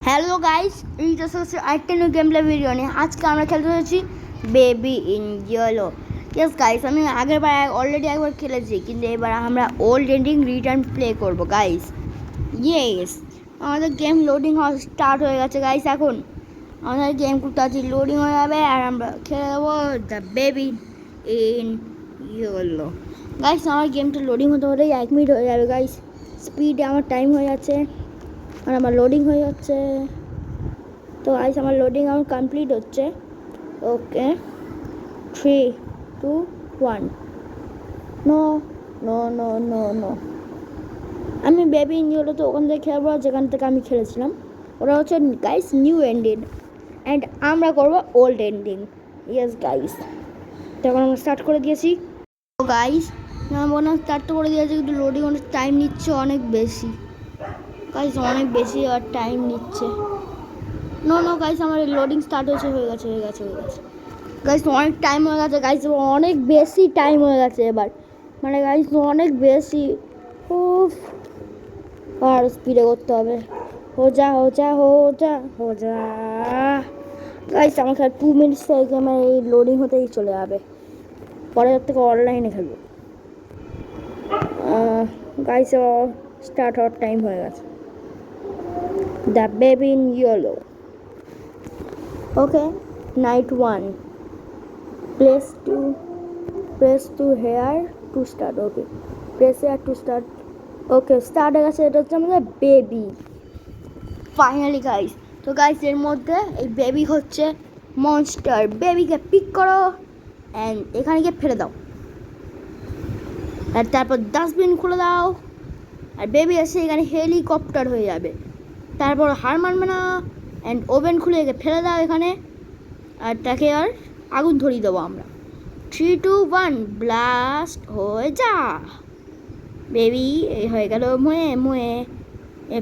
Hello guys, এইটা হচ্ছে আরেকটা নিউ গেম প্লে ভিডিও নিয়ে। আজকে আমরা খেলতে চলেছি baby in yellow. Yes guys, আমি আগেরবার অলরেডি একবার খেলেছি, কিন্তু এবার আমরা ওল্ড এন্ডিং রিটার্ন প্লে করবো গাইস। ইয়েস, আমাদের গেম লোডিং হওয়া স্টার্ট হয়ে গেছে গাইস। এখন আমাদের গেম খুব তাড়াতাড়ি লোডিং হয়ে যাবে আর আমরা খেলে দেবো the baby in yellow. Guys, আমার গেমটা লোডিং হতে হলেই 1 মিনিট হয়ে যাবে গাইস। স্পিডে আমার টাইম হয়ে যাচ্ছে আর আমার লোডিং হয়ে যাচ্ছে। তো গাইস, আমার লোডিং আমার কমপ্লিট হচ্ছে। Okay, 3 2 1। No no no no no, আমি বেবি ইঞ্জিওলো তো ওখান থেকে খেলবো যেখান থেকে আমি খেলেছিলাম। ওরা হচ্ছে গাইস নিউ এন্ডিং অ্যান্ড আমরা করবো ওল্ড এন্ডিং। ইয়েস গাইস, তখন আমরা স্টার্ট করে দিয়েছি। তো গাইস, আমার মনে হয় স্টার্ট তো করে দিয়েছি, কিন্তু লোডিং অনেক টাইম নিচ্ছে, অনেক বেশি গাইস, অনেক বেশি আর টাইম নিচ্ছে। নো নো গাইস, আমার লোডিং স্টার্ট হয়ে গেছে গাইস। অনেক টাইম হয়ে গেছে গাইস, অনেক বেশি টাইম হয়ে গেছে এবার, মানে গাইস অনেক বেশি। উফ, আর স্পিডে করতে হবে। হো যা গাইস, আমার খেলা 2 মিনিটস থেকে আমার এই লোডিং হতেই চলে যাবে। পরে থেকে অনলাইনে খেলবো গাইস। স্টার্ট হওয়ার টাইম হয়ে গেছে। The baby in yellow. Okay, night 1. Press to here to start. Okay, press here to start. Okay, start হয়ে গেছে। এটা হচ্ছে আমাদের বেবি ফাইনালি গাইস। তো গাইস, এর মধ্যে এই বেবি হচ্ছে মনস্টার। বেবিকে পিক করো অ্যান্ড এখানে গিয়ে ফেলে দাও, আর তারপর ডাস্টবিন খুলে দাও, আর বেবি এসে এখানে হেলিকপ্টার হয়ে যাবে। তারপর হার মানবে না অ্যান্ড ওভেন খুলে ফেলে দাও এখানে, আর তাকে আর আগুন ধরিয়ে দেবো আমরা। 3 2 1 ব্লাস্ট হয়ে যা বেবি। এই হয়ে গেল মুয়ে।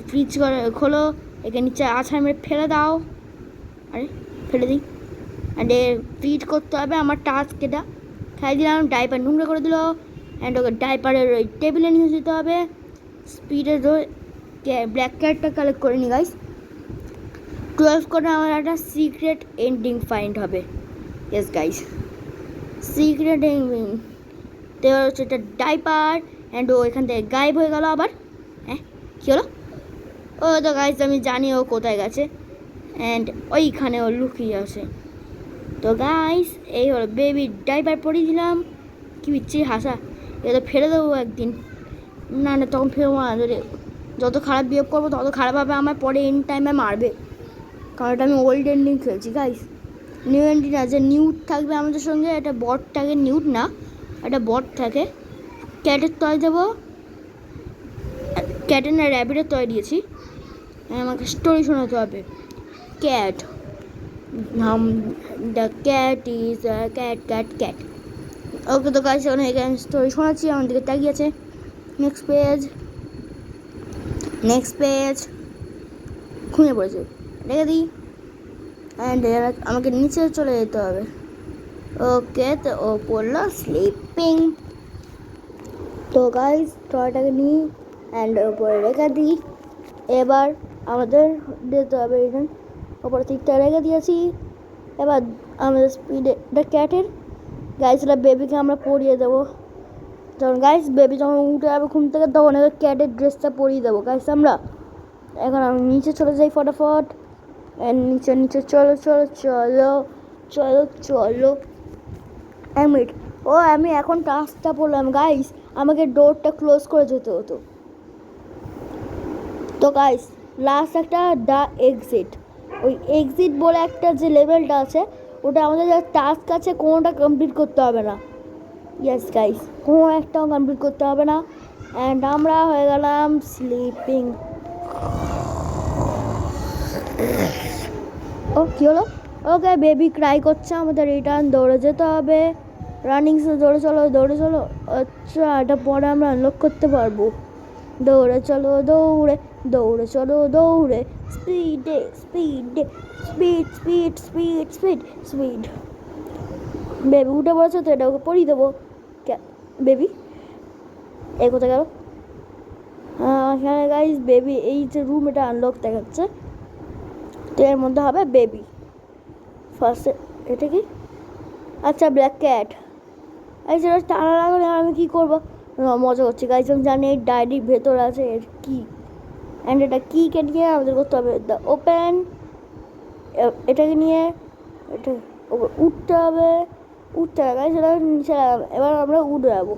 ফ্রিজ খোলো, একে নিচে আছাড় মেরে ফেলে দাও। আরে ফেলে দিই, অ্যান্ড ফ্রিজ করতে হবে আমার টাস্ক। এটা খাই দিলাম, ডাইপার নোংরা করে দিল, অ্যান্ড ওকে ডাইপারের ওই টেবিলে নিয়ে যেতে হবে। স্পিডের ব্ল্যাক ক্যাটটা কালেক্ট করে নি গাইস। 12 করে আমার একটা সিক্রেট এন্ডিং ফাইন্ড হবে। Yes guys, secret ending. তো হচ্ছে একটা ডাইপার, অ্যান্ড ও এখান থেকে গায়েব হয়ে গেল আবার। হ্যাঁ, কী হলো? ও তো গাইস, আমি জানি ও কোথায় গেছে, অ্যান্ড ওইখানে ও লুকিয়ে আছে। তো গাইস, এই হলো বেবি ডাইপার পরিয়ে দিলাম। কি বিচ্ছি হাসা, এটা ফেলে দেবো একদিন। না না, তখন ফেলবো না। যত খারাপ বিহেভ করবো তত খারাপভাবে আমার পরে এন্ড টাইমে মারবে, কারণ এটা আমি ওল্ড এন্ডিং খেলছি গাইস। নিউ এন্ডিং আছে, নিউট থাকবে আমাদের সঙ্গে। একটা বট থাকে, নিউট না, একটা বট থাকে। ক্যাটের তয় দেবো, ক্যাটের না র্যাবিটের তয় দিয়েছি। আমাকে স্টোরি শোনাতে হবে। Cat, the cat is cat cat cat. Okay, তো গাইস এখানে স্টোরি শোনাচ্ছি, আমার দিকে তাকিয়েছে। নেক্সট পেজ ঘুমিয়ে পড়েছে, রেখে দিই। অ্যান্ড আমাকে নিচে চলে যেতে হবে। ওকে, তো ও পড়লো স্লিপিং। তো গাইস, টয়টাকে নিই অ্যান্ড ওপরে রেখে দিই। এবার আমাদের দিতে হবে রিটার্ন। ওপরে তিনটা রেখে দিয়েছি। এবার আমাদের স্পিডে এটা ক্যাটের গাইস, এটা বেবিকে আমরা পরিয়ে দেবো। যখন গাইস বেবি যখন উঠে যাবে ঘুম থেকে, তখন এবার ক্যাটের ড্রেসটা পরিয়ে দেবো গাইস আমরা। এখন আমি নিচে চলে যাই ফটাফট। নিচে চলো 1 মিনিট। আমি এখন টাস্কটা পড়লাম গাইস, আমাকে ডোরটা ক্লোজ করে যেতে হতো। তো গাইস, লাস্ট একটা দ্য এক্সিট, ওই এক্সিট বলে একটা যে লেভেলটা আছে, ওটা আমাদের যা টাস্ক আছে কোনোটা কমপ্লিট করতে হবে না। ইয়েস গাইস, কোনো একটাও কমপ্লিট করতে হবে না। অ্যান্ড আমরা হয়ে গেলাম স্লিপিং। ও কী হলো? ওকে, বেবি ক্রাই করছে, আমাদের রিটার্ন দৌড়ে যেতে হবে। রানিং দৌড়ে চলো। আচ্ছা, এটা পরে আমরা আনলক করতে পারবো। দৌড়ে চলো স্পিড। বেবি উঠে পড়েছে, তো এটা ওকে পরিয়ে দেবো। বেবি এ কোথায় গেল? এখানে গাইস বেবি এই যে রুম, এটা আনলক দেখাচ্ছে। তো এর মধ্যে হবে বেবি। ফার্স্টে এটা কি? আচ্ছা ব্ল্যাক ক্যাট। এই সেটা টানা লাগালে আমি কী করবো? মজা করছি গাইস, আমি জানি এই ডায়েরির ভেতর আছে এর কি, অ্যান্ড এটা কি কেটে নিয়ে আমাদের করতে হবে দ্য ওপেন। এটাকে নিয়ে এটা উঠতে হবে, উঠতে হবে গাইস, সেটা নিচে লাগাবে। এবার আমরা উঠে যাবো,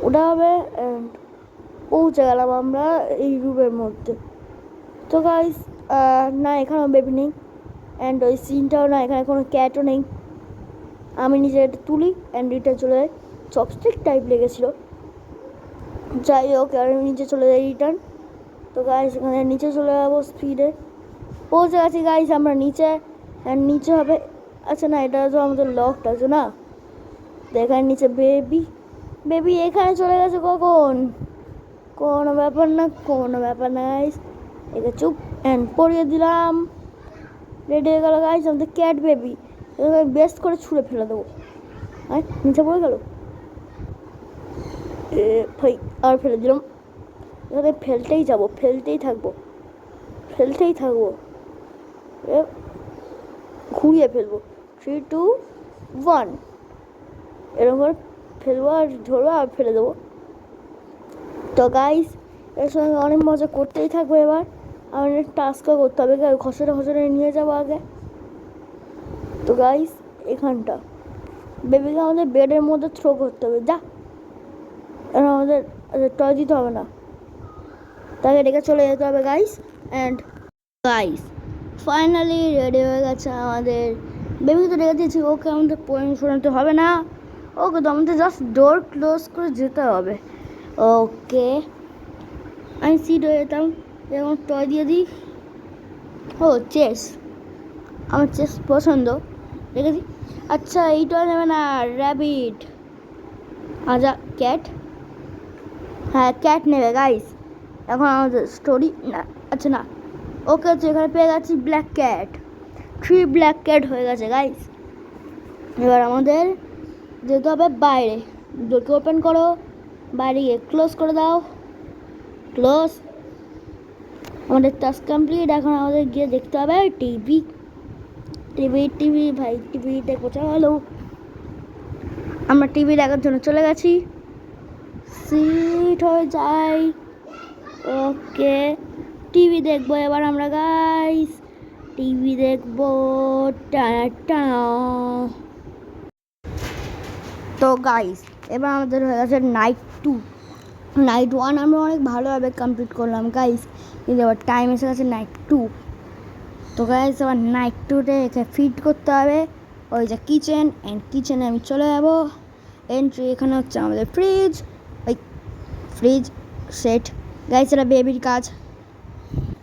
ওটা হবে অ্যান্ড পৌঁছে গেলাম আমরা এই রুমের মধ্যে। তো গাইস না এখানেও বেবি নেই, অ্যান্ড ওই সিনটাও না, এখানে কোনো ক্যাটও নেই। আমি নিজে এটা তুলি অ্যান্ড এটা চলে যাই, চপস্টিক টাইপ লেগেছিলো। যাই হোক আমি নিচে চলে যাই রিটার্ন। তো গাইস এখানে নিচে চলে যাবো স্পিডে, পৌঁছে গেছি গাইস আমরা নিচে। অ্যান্ড নিচে হবে, আচ্ছা না এটা তো আমাদের লকড আছে না, তো এখানে নিচে বেবি। বেবি এখানে চলে গেছে কখন? কোনো ব্যাপার না, কোনো ব্যাপার না গাইস, একে চুপ অ্যান্ড পরিয়ে দিলাম। রেডি হয়ে গেল গাইস আমাদের ক্যাট বেবি। এবার বেস্ট করে ছুঁড়ে ফেলে দেবো। হ্যাঁ নিচে পড়ে গেল, ভাই আর ফেলে দিলাম। এখানে ফেলতেই যাবো, ফেলতেই থাকবো, ফেলতেই থাকবো, ঘুরিয়ে ফেলবো। 3, 2, 1 এরকম করে ফেলবো আর ধরবো আর ফেলে দেবো। তো গাইস এর সঙ্গে অনেক মজা করতেই থাকবো। এবার আমাদের টাস্কও করতে হবে, খসড়ে খসড়ে নিয়ে যাবো আগে। তো গাইস এখানটা বেবিকে আমাদের বেডের মধ্যে থ্রো করতে হবে, যা এবার আমাদের টয় দিতে হবে না, তাকে ডেকে চলে যেতে হবে guys. And guys finally ready হয়ে গেছে আমাদের বেবিকে, তো ডেকে দিয়েছি, ওকে আমাদের পোয়েম শোনাতে হবে না, ওকে তো আমাদের জাস্ট ডোর ক্লোজ করে যেতে হবে। ওকে আমি সিট হয়ে যেতাম, এরকম টয় দিয়ে দিই। ও চেস, আমার চেস পছন্দ, রেখে দিই। আচ্ছা এই টয় নেবে না, র্যাবিট। আচ্ছা ক্যাট, হ্যাঁ ক্যাট নেবে গাইস। এখন আমাদের স্টোরি না, আচ্ছা না, ওকে আচ্ছা এখানে পেয়ে গেছি ব্ল্যাক ক্যাট, 3 ব্ল্যাক ক্যাট হয়ে গেছে গাইস। এবার আমাদের যেতে হবে বাইরে, ডোরকে ওপেন করো, বাইরে গিয়ে ক্লোজ করে দাও, ক্লোজ। আমাদের টাস্ক কমপ্লিট। এখন আমাদের গিয়ে দেখতে হবে টিভি। টিভি টিভি ভাই টিভিতে কোথায় হলো? আমরা টিভি দেখার জন্য চলে গেছি, সিট হয়ে যাই। ওকে টিভি দেখবো এবার আমরা গাইস, টিভি দেখবো। তো গাইস এবার আমাদের হয়ে গেছে নাইট 2। নাইট 1 আমরা অনেক ভালোভাবে কমপ্লিট করলাম গাইস, কিন্তু এবার টাইম এসে গেছে নাইট 2। তো গাইস এবার নাইট 2তে একে ফিট করতে হবে, ওই যে কিচেন, অ্যান্ড কিচেনে আমি চলে যাবো। এন্ট্রি এখানে হচ্ছে আমাদের ফ্রিজ, ওই ফ্রিজ সেট গাইস। এটা বেবির কাজ,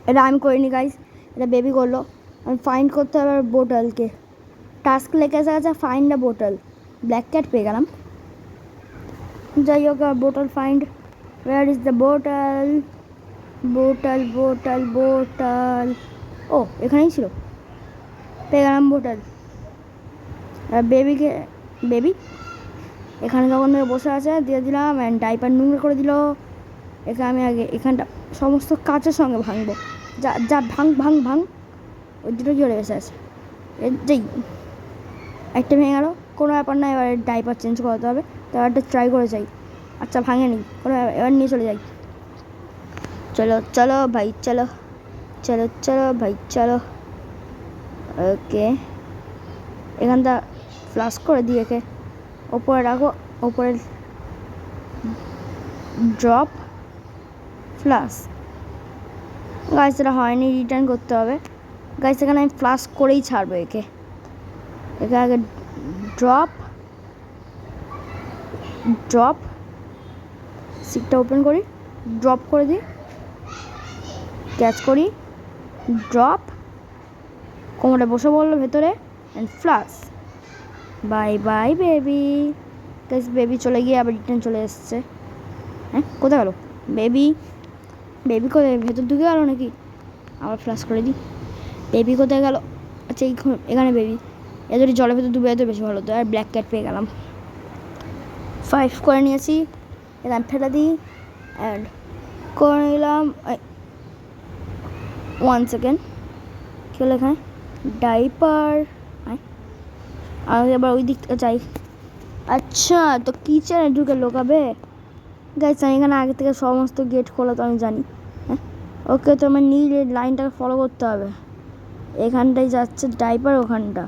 এটা আমি করিনি গাইস, এটা বেবি করলো। আমি ফাইন্ড করতে হবে বোতলকে, টাস্ক লেগে গেছে ফাইন্ড দ্য বোতল, ব্ল্যাক ক্যাট পেয়ে গেলাম। যাই হোক বোতল ফাইন্ড, ওয়্যার ইজ দ্য বোতল, বোতল বোতল বোতল, ও এখানেই ছিল, পেয়ে গেলাম বোতল। আর বেবিকে, বেবি এখানে যখন বসে আছে দিয়ে দিলাম, অ্যান্ড ডাইপার নোংরা করে দিল। এখানে আমি আগে এখানটা সমস্ত কাচের সঙ্গে ভাঙবো, যা যা ভাঙ ভাঙ ভাঙ, ওই দুটো জোরে বসে আছে, যেই একটা ভেঙে গেলো, কোনো ব্যাপার না। এবার ডাইপার চেঞ্জ করাতে হবে, তো একটা ট্রাই করে যাই। আচ্ছা ভাঙেনি, কোনো এবার নিয়ে চলে যাই। চলো চলো ভাই চলো, চলো চলো ভাই চলো। ওকে এখানটা ফ্লাশ করে দিয়ে একে ওপরে রাখো, ওপরে ড্রপ ফ্লাশ। গাইস এটা হয়নি, রিটার্ন করতে হবে গাইস। এখানে আমি ফ্লাশ করেই ছাড়বো একে, একে আগে ড্রপ ড্রপ, সিটটা ওপেন করি, ড্রপ করে দিই, ক্যাচ করি, ড্রপ, কোমরে বসে বললো ভেতরে, and flush. Bye bye baby. Guys baby চলে গিয়ে আবার রিটার্ন চলে এসছে। হ্যাঁ কোথায় গেলো বেবি? বেবি কোথায়, ভেতর ঢুকে গেলো নাকি? আবার ফ্লাশ করে দিই, বেবি কোথায় গেল? আচ্ছা এখানে বেবি, এদের জলের ভেতর ডুবে যেতে বেশি ভালো হতো। আর ব্ল্যাক ক্যাট পেয়ে গেলাম, 5 করে নিয়েছি। এখানে ফেলে দিই অ্যান্ড করে নিলাম। 1 সেকেন্ড, কী হলো এখানে? ডাইপার। আর এবার ওই দিকটা যাই। আচ্ছা, তো কিচেনে ঢুকে লোকাবে? গাইস আমি এখানে আগে থেকে সমস্ত গেট খোলা তো আমি জানি। হ্যাঁ, ওকে, তো আমার নীল লাইনটাকে ফলো করতে হবে। এখানটায় যাচ্ছে ডাইপার, ওখানটা।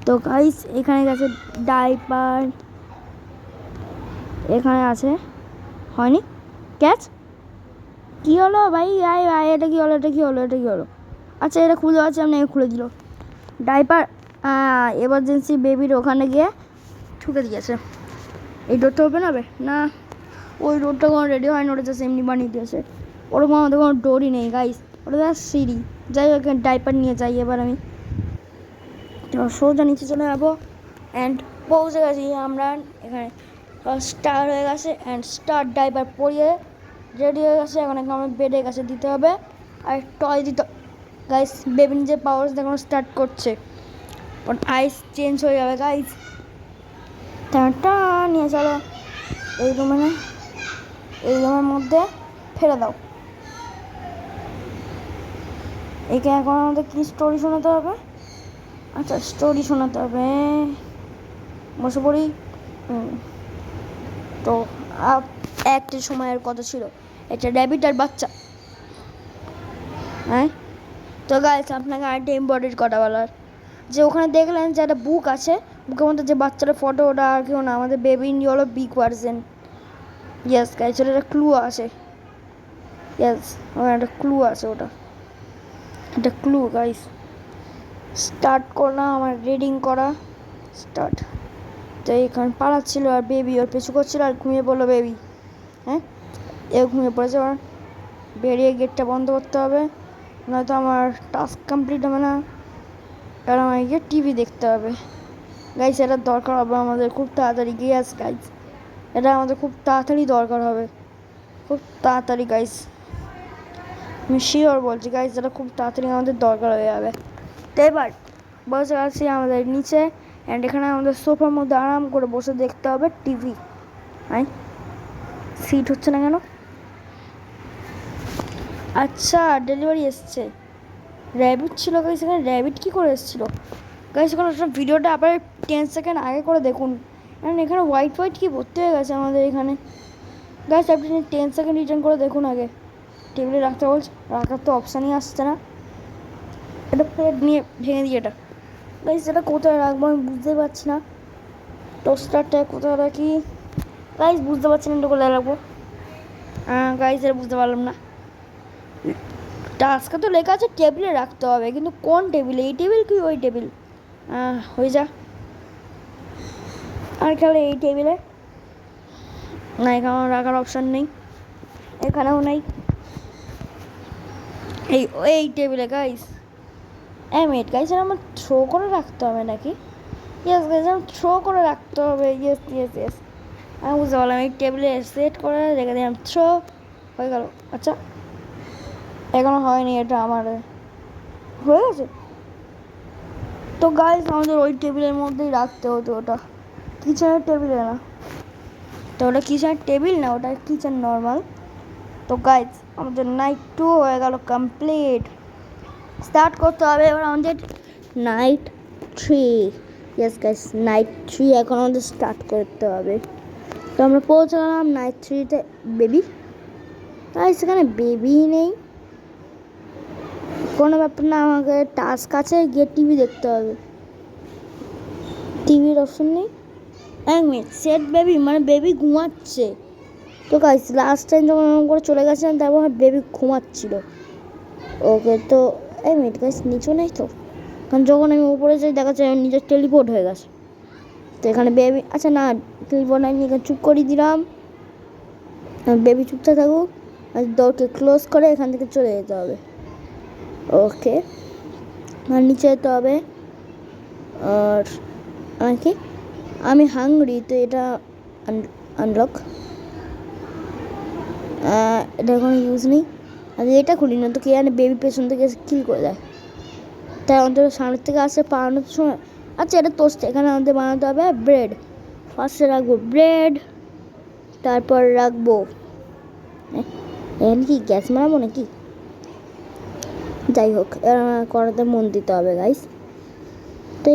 তো গাইস এখানে গেছে ডাইপার, এখানে আছে, হয়নি ক্যাচ। কী হলো ভাই? আয় আয়, এটা কী হলো? এটা কী হলো? এটা কী হলো? আচ্ছা, এটা খুলে আছে, আপনি খুলে দিল ডাইপার। এমার্জেন্সি বেবির ওখানে গিয়ে ঠুকে দিয়েছে। এই ডোরটা ওপেন হবে না? ওই ডোরটা কোনো রেডি হয়নি, ওটা জাস্ট এমনি বানিয়ে দিয়েছে। ওরকম আমাদের কোনো ডোরই নেই গাইস, ওটা জাস্ট সিঁড়ি। যাই হোক, ডাইপার নিয়ে যাই এবার আমি। সোজা নিচে চলে যাবো অ্যান্ড পৌঁছে গেছি আমরা এখানে। স্টার হয়ে গেছে অ্যান্ড স্টার ডাইপার পরিয়ে রেডি হয়ে গেছে। এখন আমার বেডের কাছে দিতে হবে আর টয় দিতে। গাইস বেবি নিজে পাওয়ার দেখুন স্টার্ট করছে, আইস চেঞ্জ হয়ে যাবে গাইস। টা নিয়ে চলো এই রুমে, না এই রুমের মধ্যে ফেলে দাও। একে এখন আমাদের কী স্টোরি শোনাতে হবে? আচ্ছা, স্টোরি শোনাতে হবে, বসে পড়ি। তো একটা সময়ের কথা ছিল, একটা র্যাবিট আর বাচ্চা। হ্যাঁ, তো গাইস আপনাকে আরেকটা ইম্পর্টেন্ট কথা বলার, যে ওখানে দেখলেন যে একটা বুক আছে, বুকের মধ্যে যে বাচ্চাটার ফটো, ওটা আর কেউ না, আমাদের বেবি ইন হলো বিগ ভার্সন। ইয়েস গাইস, ওটা একটা ক্লু আছে। ইয়েস, ওখানে একটা ক্লু আছে, ওটা একটা ক্লু গাইস। স্টার্ট করলাম আমার রিডিং করা, স্টার্ট। তো এখানে পালাচ্ছিল আর বেবি ওর পিছু করছিল আর ঘুমিয়ে পড়লো বেবি। হ্যাঁ, এ ঘুমিয়ে পড়েছে। এবার বেরিয়ে গেটটা বন্ধ করতে হবে, নয়তো আমার টাস্ক কমপ্লিট হবে না। এবার আমাকে গিয়ে টিভি দেখতে হবে গাইস, এটা দরকার হবে আমাদের খুব তাড়াতাড়ি। গ্যাস গাইস, এটা আমাদের খুব তাড়াতাড়ি দরকার হবে, খুব তাড়াতাড়ি গাইস, আমি শিওর বলছি গাইস, এটা খুব তাড়াতাড়ি আমাদের দরকার হয়ে যাবে। তো এবার বসে আছি আমাদের নিচে অ্যান্ড এখানে আমাদের সোফার মধ্যে আরাম করে বসে দেখতে হবে টিভি। হ্যাঁ, সিট হচ্ছে না কেন? আচ্ছা, ডেলিভারি এসছে। র্যাবিট ছিল গাইস এখানে, র্যাবিট কী করে এসেছিলো গাইস? এখন ভিডিওটা আবার 10 সেকেন্ড আগে করে দেখুন, কারণ এখানে হোয়াইট হোয়াইট কী ভর্তি হয়ে গেছে আমাদের এখানে। গাইস আপনি 10 সেকেন্ড রিটার্ন করে দেখুন আগে। টেবিলে রাখতে বলছে, রাখার তো অপশানই আসছে না। এটা প্লেট নিয়ে ভেঙে দিই এটা। গাইস এটা কোথায় রাখবো আমি বুঝতেই পারছি না। টোস্টারটা কোথায় রাখি গাইস? বুঝতে পারছি না, এটা কোথায় রাখবো। গাইস এটা বুঝতে পারলাম না। টাস্কে তো লেখা আছে টেবিলে রাখতে হবে, কিন্তু কোন টেবিলে? এই টেবিল কি ওই টেবিল? হয়ে যা। আর তাহলে এই টেবিলে না, এখানে রাখার অপশান নেই, এখানেও নেই। এই টেবিলে গাইস। মিনিট গাইস, আমার থ্রো করে রাখতে হবে নাকি? ইয়েস গাইস, আমার থ্রো করে রাখতে হবে। ইয়েস ইয়েস ইয়েস, আমি বুঝতে পারলাম। এই টেবিলে সেট করে রেখে দিলাম, থ্রো হয়ে গেল। আচ্ছা, এখনো হয়নি, এটা আমার হয়ে গেছে। তো গাইস আমাদের ওই টেবিলের মধ্যেই রাখতে হতো, ওটা কিচেনের টেবিলে না। তো ওটা কিচেনের টেবিল না, ওটা কিচেন নর্মাল। তো গাইস আমাদের নাইট 2 হয়ে গেল কমপ্লিট। স্টার্ট করতে হবে এবার আমাদের নাইট 3। ইয়েস গাইস, নাইট 3 এখন আমাদের স্টার্ট করতে হবে। তো আমরা পৌঁছে গেলাম নাইট 3-তে। বেবি গাইস, এখানে বেবি নেই, কোনো ব্যাপার না, আমাকে টাস্ক আছে, গিয়ে টিভি দেখতে হবে। টিভির অপশন নেই। এক মিনিট, সেট বেবি মানে বেবি ঘুমাচ্ছে। তো গাইস লাস্ট টাইম যখন এরকম করে চলে গেছিলাম, তারপর বেবি ঘুমাচ্ছিল। ওকে, তো এই মিনিট গাইস, নিচু নেই তো, কারণ যখন আমি উপরে যাই দেখা যায় নিজের টেলিপোর্ট হয়ে গেছে। তো এখানে বেবি, আচ্ছা না টেলিপোর্ট আমি এখানে চুপ করে দিলাম, বেবি চুপচাপ থাকুক, আর দরকে ক্লোজ করে এখান থেকে চলে যেতে হবে। ওকে, আর নিচে যেতে হবে। আর কি, আমি হাংরি, তো এটা আনলক, এটা কোনো ইউজ নেই। আর এটা খুলি না তো কে জানে বেবি পেছন থেকে কিল করে দেয়, তাই অন্তত সামনের থেকে আসে পালানোর সময়। আচ্ছা, এটা টোস্ট, এখানে আমাদের বানাতে হবে ব্রেড। ফার্স্টে রাখবো ব্রেড, তারপর রাখবো এখানে কি গ্যাস মারাবো নাকি? যাই হোক করাতে মন দিতে হবে গাইস। তো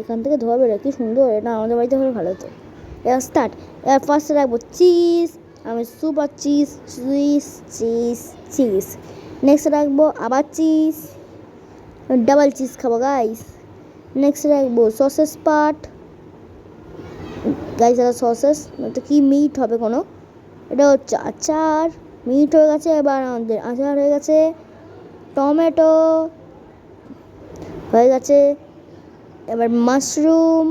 এখান থেকে ধোয়া বেরো, কি সুন্দর, এটা আমাদের বাড়িতে হলে ভালো হতো। এবার স্টার্ট। এবার ফার্স্টে রাখবো চিজ, আমি super cheese cheese cheese cheese. Next রাখবো আবার চিজ, ডাবল চিজ খাবো গাইস। নেক্সট রাখবো সসেস পার্ট গাইস, এটা সসেস তো কি মিট হবে কোনো, এটা হচ্ছে আচার, মিট হয়ে গেছে। এবার আমাদের আচার হয়ে গেছে, টমেটো হয়ে গেছে, এবার mushroom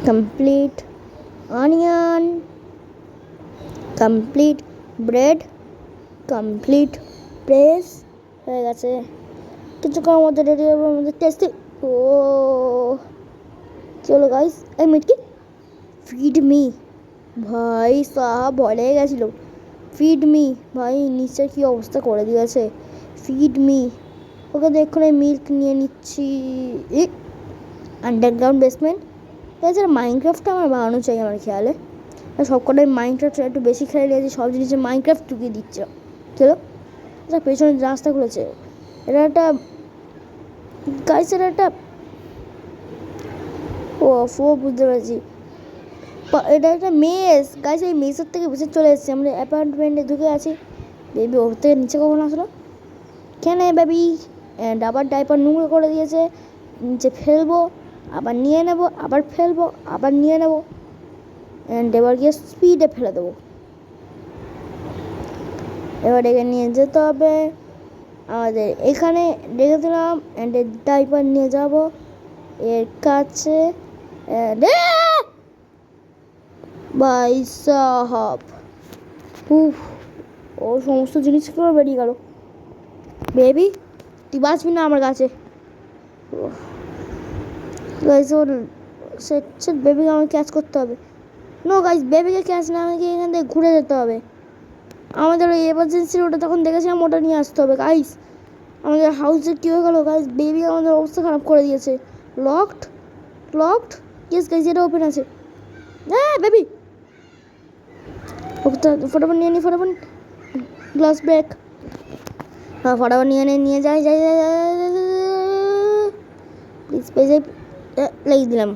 complete, onion complete, bread complete, press হয়ে গেছে। কিছুক্ষণের মধ্যে রেডি হবে আমাদের টেস্টি। ও চলো গাইস, এই মিটকি ফিড মি, ভাই সাহাব ভয় লেগে গেছিলো। ফিড মি, ভাই নিচে কি অবস্থা করে দিয়েছে। ফিড মি, ওকে দেখুন মিল্ক নিয়ে নিচ্ছি। আন্ডারগ্রাউন্ড বেসমেন্ট, এছাড়া মাইনক্রাফটটা আমার বানানো চাই আমার খেয়ালে। সব কটাই মাইনক্রাফট একটু বেশি খেলে নিয়েছি, সব জিনিসে মাইনক্রাফট ঢুকিয়ে দিচ্ছে। চলো, আচ্ছা পেছনে রাস্তা খুলেছে, এটা একটা গাইস, এটা একটা ও বুঝতে পারছি, এটা একটা মেস গাইস। এই মেসের থেকে বেশি চলে এসেছি, আমরা অ্যাপার্টমেন্টে ঢুকে আছি। বেবি ওর থেকে নিচে কখন আসলো, কেন বেবি? অ্যান্ড আবার ডাইপার নোংরা করে দিয়েছে, নিচে ফেলবো, আবার নিয়ে নেবো, আবার ফেলবো, আবার নিয়ে নেবো, অ্যান্ড এবার গিয়ে স্পিডে ফেলে দেবো। এবার এখানে নিয়ে যেতে হবে আমাদের, এখানে রেখে দিলাম, অ্যান্ড ডাইপার নিয়ে যাব এর কাছে। ভাই সাহাব, ও সমস্ত জিনিসগুলো বেরিয়ে গেল। বেবি তুই বাঁচবি না আমার কাছে। গাইস ওর সেট বেবিকে আমাকে ক্যাচ করতে হবে। নো গাইস, বেবিকে ক্যাচ না, আমাকে এখান থেকে ঘুরে যেতে হবে। আমাদের ওই এমার্জেন্সি ওটা তখন দেখেছিলাম, ওটা নিয়ে আসতে হবে গাইস। আমাদের হাউসে কী হয়ে গেল গাইস, বেবি আমাদের অবস্থা খারাপ করে দিয়েছে। লকড লকড, ইয়েস গাইস এটা ওপেন আছে। হ্যাঁ বেবি, ওকে তো ফটাফট নিয়ে নি, ফটাফট গ্লাস ব্রেক, হ্যাঁ ফটাফট নিয়ে যাই যাই প্লিজ পেয়ে লাগিয়ে দিলাম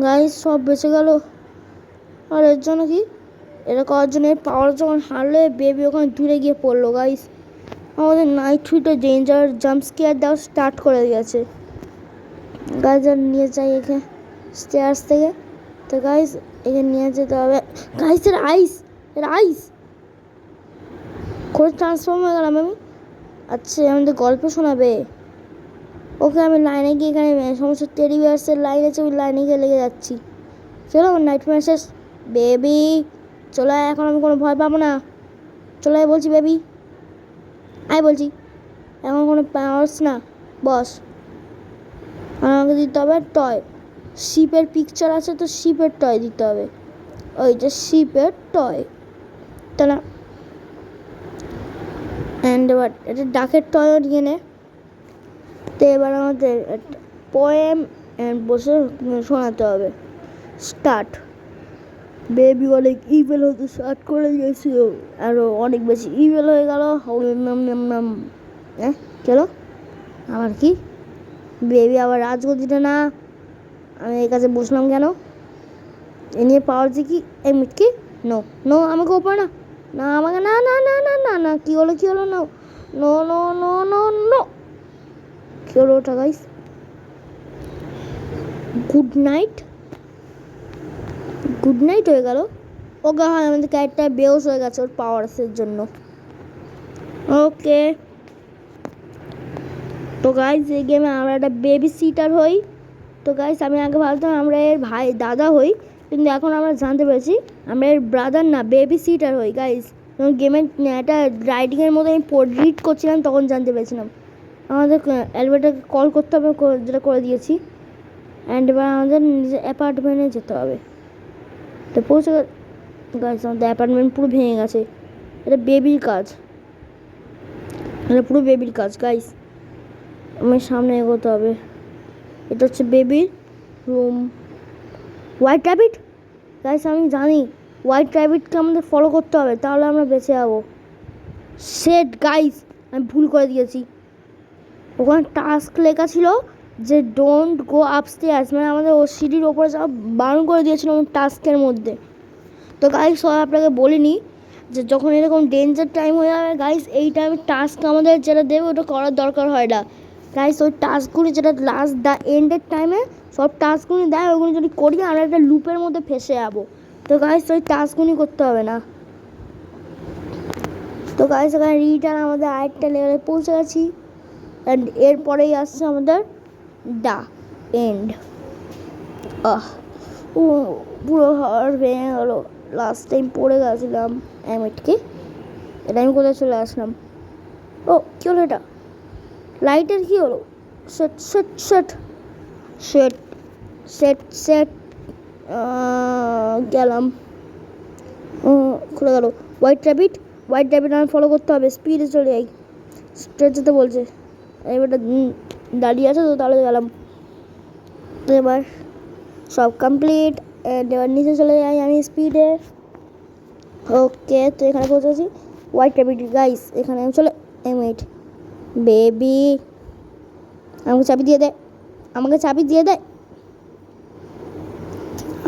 গাইস, সব বেঁচে গেল। আর এর জন্য কি, এটা করার জন্য পাওয়ার যখন হারলে বেবি ওখানে দূরে গিয়ে পড়লো গাইস। আমাদের নাইট শুটে ডেঞ্জার জাম্প স্কেয়ার দেওয়া স্টার্ট করে দিয়েছে গাইস। আর নিয়ে যাই এখানে স্টেয়ার্স থেকে, তো গাইস এখানে নিয়ে যেতে হবে গাইস। এর আইস করে ট্রান্সফর্ম হয়ে গেলাম আমি। আচ্ছা আমাদের গল্প শোনাবে, ওকে আমি লাইনে গিয়ে এখানে সমস্ত টেডি বিয়ার্সের লাইন আছে, ওই লাইনে গিয়ে লেগে যাচ্ছি। চলো আমার নাইট শেষ। বেবি চলো, এখন আমি কোনো ভয় পাবো না, চলো বলছি বেবি, বলছি এখন কোনো পাওয়ার্স না বস। আমাকে দিতে হবে টয়, শিপের পিকচার আছে তো শিপের টয় দিতে হবে, ওই যে শিপের টয়, তা না। অ্যান্ড এবার এটা ডাকের টয়ও নিয়ে নে। তো এবার আমাদের পোয়েম বসে শোনাতে হবে। স্টার্ট। বেবি অনেক ইভেল হতে স্টার্ট করে দিয়েছিল, আরও অনেক বেশি ইভেল হয়ে গেল। হ্যাঁ চলো, আবার কি বেবি আবার রাজগতিটা না, আমি এই কাছে বসলাম কেন, এ নিয়ে পাওয়ার যে কি এই মিটকি, নো নো আমাকে ওপরে না, না আমাকে না না না না না না, কী হলো no no no no no no, কী হলো ওটা গাইস? গুড নাইট হয়ে গেল। ওকে হয় আমাদের ক্যারেক্টার বেউস হয়ে গেছে ওর পাওয়ার্সের জন্য। ওকে তো গাইস এই গেমে আমরা একটা বেবি সিটার হই। তো গাইস আমি আগে ভাবতাম আমরা এর ভাই দাদা হই, কিন্তু এখন আমরা জানতে পেরেছি আমরা এর ব্রাদার না, বেবি সিটার হই গাইস। যখন গেমের একটা রাইডিংয়ের মতো আমি রিড করছিলাম তখন জানতে পেরেছিলাম। আমাদের এলিভেটরকে কল করতে হবে, যেটা করে দিয়েছি। অ্যান্ড এবার আমাদের নিজের অ্যাপার্টমেন্টে যেতে হবে। তো পৌঁছে গাইস আমাদের অ্যাপার্টমেন্ট পুরো ভেঙে গেছে, এটা বেবির কাজ, এটা পুরো বেবির কাজ গাইস। আমার সামনে এগোতে হবে, এটা হচ্ছে বেবির রুম। হোয়াইট র্যাবিট গাইস, আমি জানি হোয়াইট র্যাবিটকে আমাদের ফলো করতে হবে, তাহলে আমরা বেঁচে যাবো। শেট গাইস, আমি ভুল করে দিয়েছি। ওখানে টাস্ক লেখা ছিল যে ডোন্ট গো আপস্টেয়ার্স, মানে আমাদের ও সিঁড়ির ওপরে যাওয়া বারণ করে দিয়েছিল টাস্কের মধ্যে। তো গাইস সবাই আপনাকে বলিনি যে যখন এরকম ডেঞ্জার টাইম হয়ে যাবে গাইস, এই টাইমে টাস্ক আমাদের যেটা দেবে ওটা করার দরকার হয় না গাইস। ওই টাস্কগুলি যেটা লাস্ট দ্য এন্ডের টাইমে সব টাস্কগুলি দেয়, ওইগুলো যদি করি আমরা একটা লুপের মধ্যে ফেসে যাবো। তো গাইস ওই টাস্কগুলি করতে হবে না। তো গাইস এখানে রিটার্ন আমাদের আরেকটা লেভেলে পৌঁছে গেছি, অ্যান্ড এরপরেই আসছে আমাদের দ্য এন্ড। ও পুরো হাড় ভেঙে গেলো, লাস্ট টাইম পড়ে গেছিলাম অ্যামিটকে। এটা আমি কোথায় চলে আসলাম? ও কী হলো এটা? লাইটের কী হলো? Set set set set set set গেলাম, খুলে গেল। হোয়াইট র্যাবিট আমি ফলো করতে হবে, স্পিডে চলে যাই, স্ট্রেট যেতে বলছে। এবারটা দাঁড়িয়ে আছে তো তাহলে গেলাম। তো এবার সব কমপ্লিট, এবার নিচে চলে যাই আমি স্পিডে। ওকে, তো এখানে পৌঁছেছি হোয়াইট র্যাবিট গাইস। এখানে আমি চলে এমিট বেবি, আমাকে চাবি দিয়ে দেয়, আমাকে চাবি দিয়ে দেয়।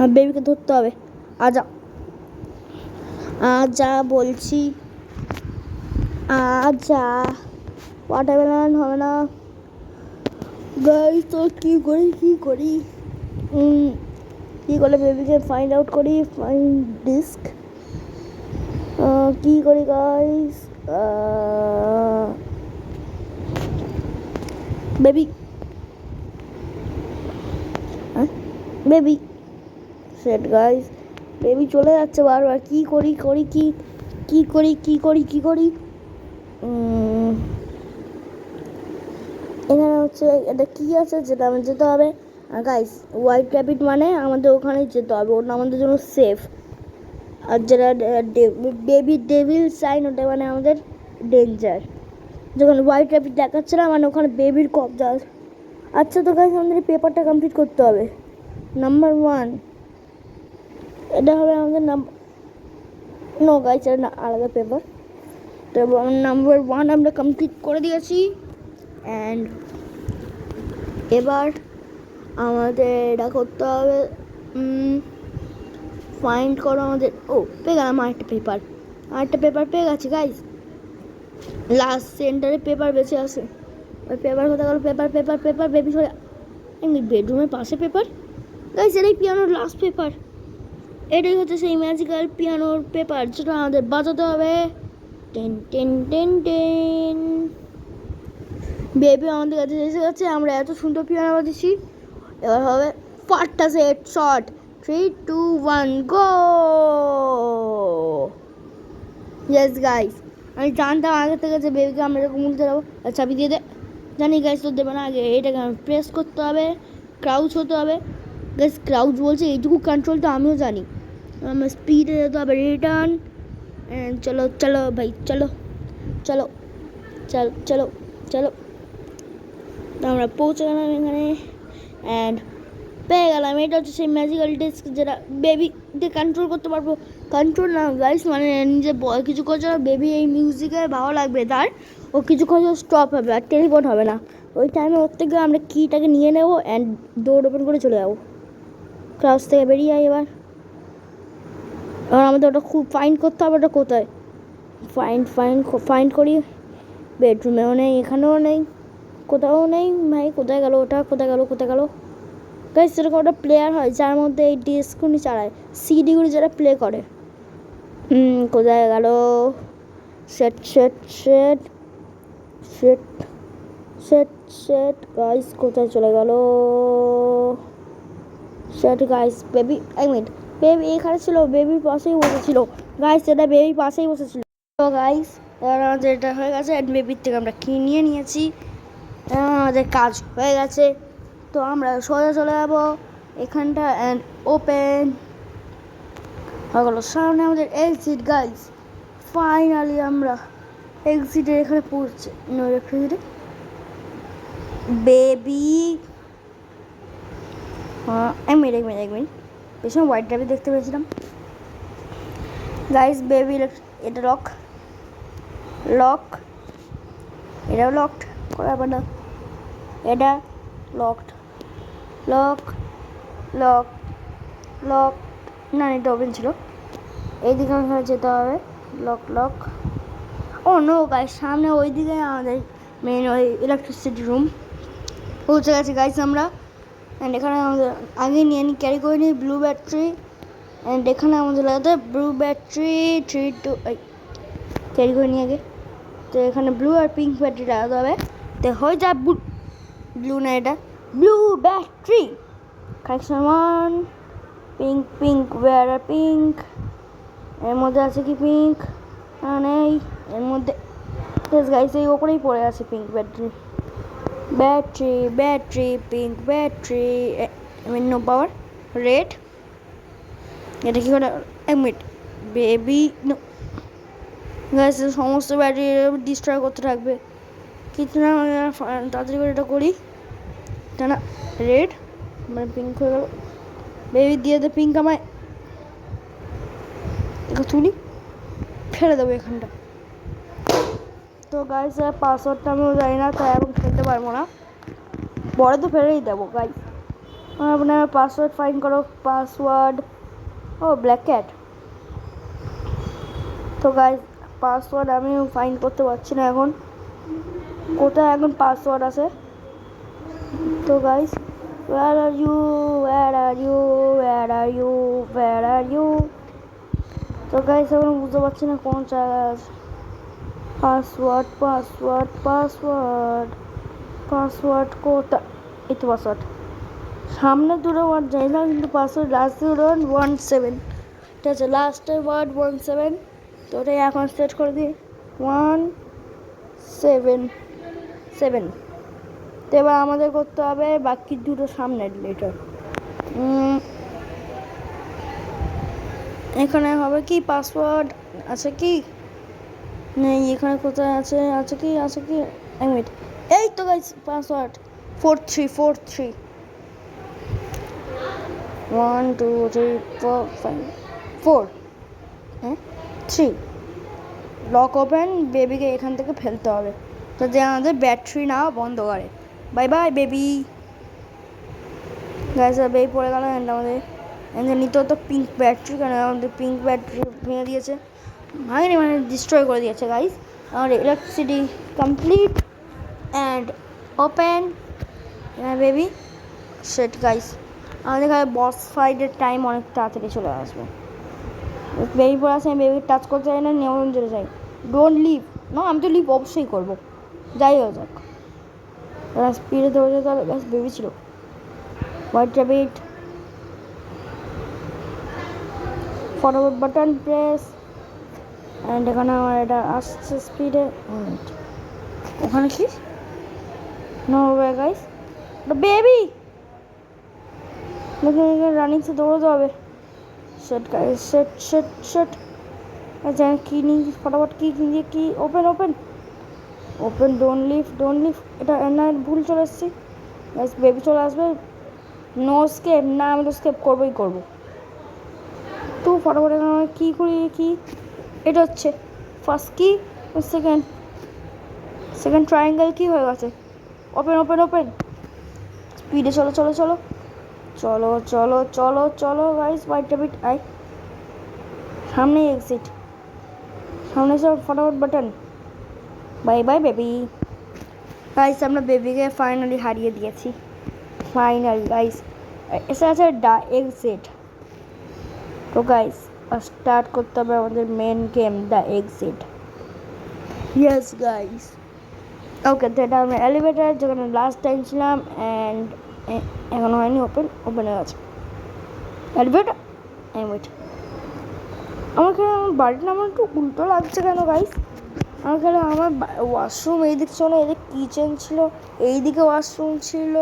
আর বেবিকে ধরতে হবে। আজা আজা বলছি, আজা ওয়াটারমেলন হবে না গাইস। তো কী করি কী করলে বেবিকে ফাইন্ড আউট করি? ফাইন্ড ডিস্ক কী করি guys? Baby baby set guys, baby চলে যাচ্ছে বারবার। কী করি এখানে হচ্ছে এটা কী আছে যেটা আমার যেতে হবে। আর গাইস হোয়াইট র্যাবিট মানে আমাদের ওখানে যেতে হবে, ওটা আমাদের জন্য সেফ। আর যেটা বেবি ডেভিল সাইন, ওটা মানে আমাদের ডেঞ্জার। যখন হোয়াইট র্যাবিট দেখাচ্ছে না মানে ওখানে বেবির কবজা। আচ্ছা তো গাইস আমাদের এই পেপারটা কমপ্লিট করতে হবে। নাম্বার 1 এটা হবে আমাদের নো গাইস, এটা না, আলাদা পেপার। তো নাম্বার 1 আমরা কমপ্লিট করে দিয়েছি। অ্যান্ড এবার আমাদের এটা করতে হবে, ফাইন্ড করো আমাদের। ও পেয়ে গেলাম আরেকটা পেপার পেয়ে গেছি গাইস। লাস্ট সেন্টারে পেপার বেঁচে আছে। ওই পেপার কোথায় গেল? পেপার বেবি সরে এমনি বেডরুমের পাশে পেপার গাইস। এটাই পিয়ানোর লাস্ট পেপার, এটাই হচ্ছে সেই ম্যাজিক্যাল পিয়ানোর পেপার যেটা আমাদের বাজাতে হবে। Ten ten ten ten baby আমাদের কাছে এসে গেছে। আমরা এত সুন্দর পিয়ানো বাজাচ্ছি। এবার হবে ফার্স্ট সেট শট, 3 2 1 গো। ইয়েস গাইস, আমি জানতাম আগে থেকে যে বেবিকে আমরা এরকম উল্টে দেবো। চাবি দিয়ে দে। জানি গাইস তো দেবে না, আগে এটাকে প্রেস করতে হবে, ক্রাউচ হতে হবে গাইস। ক্রাউচ বলছে এইটুকু কন্ট্রোল তো আমিও জানি। আমার স্পিডে যেতে হবে, রিটার্ন। চলো চলো ভাই চলো চলো চলো চলো চলো। আমরা পৌঁছে গেলাম এখানে, অ্যান্ড পেয়ে গেলাম। এটা হচ্ছে সেই ম্যাজিক্যাল ডিস্ক যেটা বেবিকে কন্ট্রোল করতে পারবো। কন্ট্রোল না গাইস, মানে নিজে কিছু করছে বেবি এই মিউজিকে ভালো লাগবে তার, ও কিছু করছে স্টপ হবে আর টেলিপোর্ট হবে না। ওই টাইমে ওর থেকে আমরা কিটাকে নিয়ে নেবো অ্যান্ড ডোর ওপেন করে চলে যাবো। ক্লাস থেকে বেরিয়ে যাই এবার আমাদের ওটা খুব ফাইন্ড করতে হবে। ওটা কোথায় ফাইন্ড করি? বেডরুমেও নেই, এখানেও নেই, কোথাও নেই ভাই। কোথায় গেল ওটা? কোথায় গেল গাইস? সেরকম একটা প্লেয়ার হয় যার মধ্যে এই ডিস্কগুলি চালায়, সিডিগুলি যারা প্লে করে। কোথায় গেল? Set set set set set set guys, কোথায় চলে গেল সেট গাইস? বেবি এক মিনিট, বেবি এখানে ছিল, বেবির পাশেই বসেছিল গাইস। এটা বেবির পাশেই বসেছিল। তো গাইস আমাদের এটা হয়ে গেছে, বেবির থেকে আমরা কি নিয়ে নিয়েছি, আমাদের কাজ হয়ে গেছে। তো আমরা সোজা চলে যাবো এখানটা, অ্যান্ড ওপেন হয়ে গেল। সামনে আমাদের এক্সিট গাইস। ফাইনালি আমরা এক্সিটের এখানে পৌঁছে বেবি। এক মিনিট পেছনে হোয়াইট র্যাবিট দেখতে পেয়েছিলাম গাইস। বেবি এটা লক এটাও লকড করা যাবে না, এটা লকড, লক লক লক, না এটা ওপেন ছিল, এইদিকে আমাকে যেতে হবে, লক লক। ও নো গাইস, সামনে ওই দিকে আমাদের মেন ওই ইলেকট্রিসিটি রুম পৌঁছে গেছি গাইস আমরা। অ্যান্ড এখানে আমাদের আগে নিয়ে ক্যারি করে নিই ব্লু ব্যাটারি, অ্যান্ড এখানে আমাদের লাগাতে ব্লু ব্যাটারি 3 2 ক্যারি করে নিই আগে। তো এখানে ব্লু আর পিঙ্ক ব্যাটারি লাগাতে হবে, তো হয়ে যায় ব্লু না এটা blue battery. Collection 1 pink pink wire আর পিঙ্ক, এর মধ্যে আছে কি পিঙ্ক নেই এর মধ্যে, গাইস এই ওপরেই পড়ে আছে pink battery, battery battery pink battery, no power red. এটা কি করে এক মিনিট বেবি, গাইস সমস্ত ব্যাটারি ডিস্ট্রয় করতে থাকবে, কিন্তু না তাড়াতাড়ি করে এটা করি, তা না রেড মানে পিঙ্ক হয়ে গেল, বেবি দিয়ে দে পিঙ্ক আমায়, এটা তুলি ফেলে দেবো এখানটা। তো গাইস পাসওয়ার্ডটা আমিও জানি না, তাই এখন খেলতে পারবো না, পরে তো ফেলেই দেবো গাইস। আপনার পাসওয়ার্ড ফাইন্ড করো, পাসওয়ার্ড, ও ব্ল্যাক ক্যাট। তো গাইস পাসওয়ার্ড আমি ফাইন্ড করতে পারছি না এখন, কোথায় এখন পাসওয়ার্ড আছে। তো guys where are you where are you where are you where are you, তো গাইস এখন বুঝতে পারছি না কোন জায়গায় আছে পাসওয়ার্ড, পাসওয়ার্ড পাসওয়ার্ড পাসওয়ার্ড কোথা, এই তো পাসওয়ার্ড, সামনে দুটো ওয়ার্ড যাই না কিন্তু পাসওয়ার্ড লাস্ট 17, ঠিক আছে লাস্টের ওয়ার্ড 17, তো ওটাই এখন সেট করে দিই 177। তো এবার আমাদের করতে হবে বাকি দুটো সামনের লেটার, এখানে হবে কি পাসওয়ার্ড আছে কি নেই, এখানে কোথায় আছে, আছে কি এক মিনিট, এই তো গাইস পাসওয়ার্ড 4343 1 2 3 4 5 4 হ্যাঁ 3, লক ওপেন, বেবিকে এখান থেকে ফেলতে হবে যাতে আমাদের ব্যাটারি না বন্ধ করে। By bye baby. Guys baby পড়ে গেল, অ্যান্ড আমাদের নিতে হতো পিঙ্ক ব্যাটারি, কারণ আমাদের পিঙ্ক ব্যাটারি ভেঙে দিয়েছে, ভাঙেনি মানে ডিস্ট্রয় করে দিয়েছে গাইস। আমাদের electricity complete and open baby set guys. আমাদের এখানে বস ফাইটের টাইম অনেক তাড়াতাড়ি চলে আসবে। বেবি পরে আসে, আমি বেবি টাচ করতে চাই না, নিয়মন যেতে চাই, ডোন্ট লিভ, না আমি তো লিভ অবশ্যই করবো, যাই হয়ে যাক। স্পিডে ধরে যেতে হবে, ব্যাস বেবি ছিল white rabbit, forward button press, and এখানে আমার এটা আসছে স্পিডে, ওখানে কি নো হবে গাইস, বেবি রানিংসে দৌড়াতে হবে, set guys set set set, আচ্ছা কি নিই ফটাফট, কি দিয়ে কি open open open, don't leave, এটা এনার ভুল চলে এসেছি গাইস, বেবি চলে আসবে, নো স্কেপ, না আমি তো স্কেপ করবোই করবো, তো ফটাফট এখানে কী করি, কি এটা হচ্ছে ফার্স্ট কি, সেকেন্ড ট্রায়াঙ্গেল কি হয়ে গেছে, ওপেন ওপেন ওপেন, স্পিডে চলো চলো চলো চলো চলো চলো চলো গাইস, হোয়াইট র্যাবিট আই, সামনে এক্সিট, সামনে সব ফটাফট button, bye bye baby. Guys আমরা বেবিকে ফাইনালি হারিয়ে দিয়েছি, ফাইনালি গাইস এসে আছে দা এক্সিট। তো গাইস স্টার্ট করতে হবে আমাদের main game the exit, yes guys. Okay তো এটা আমরা এলিভেটার যেখানে লাস্ট টাইম ছিলাম, অ্যান্ড এখন হয়নি, ওপেন হয়ে গেছে এলিভেটার, ওয়েট আমার খেলে আমার বাড়িটা আমার একটু উল্টো লাগছে কেন গাইস, আমার খেলে আমার ওয়াশরুম এই দিক ছিল, এদিক কিচেন ছিল, এইদিকে ওয়াশরুম ছিল,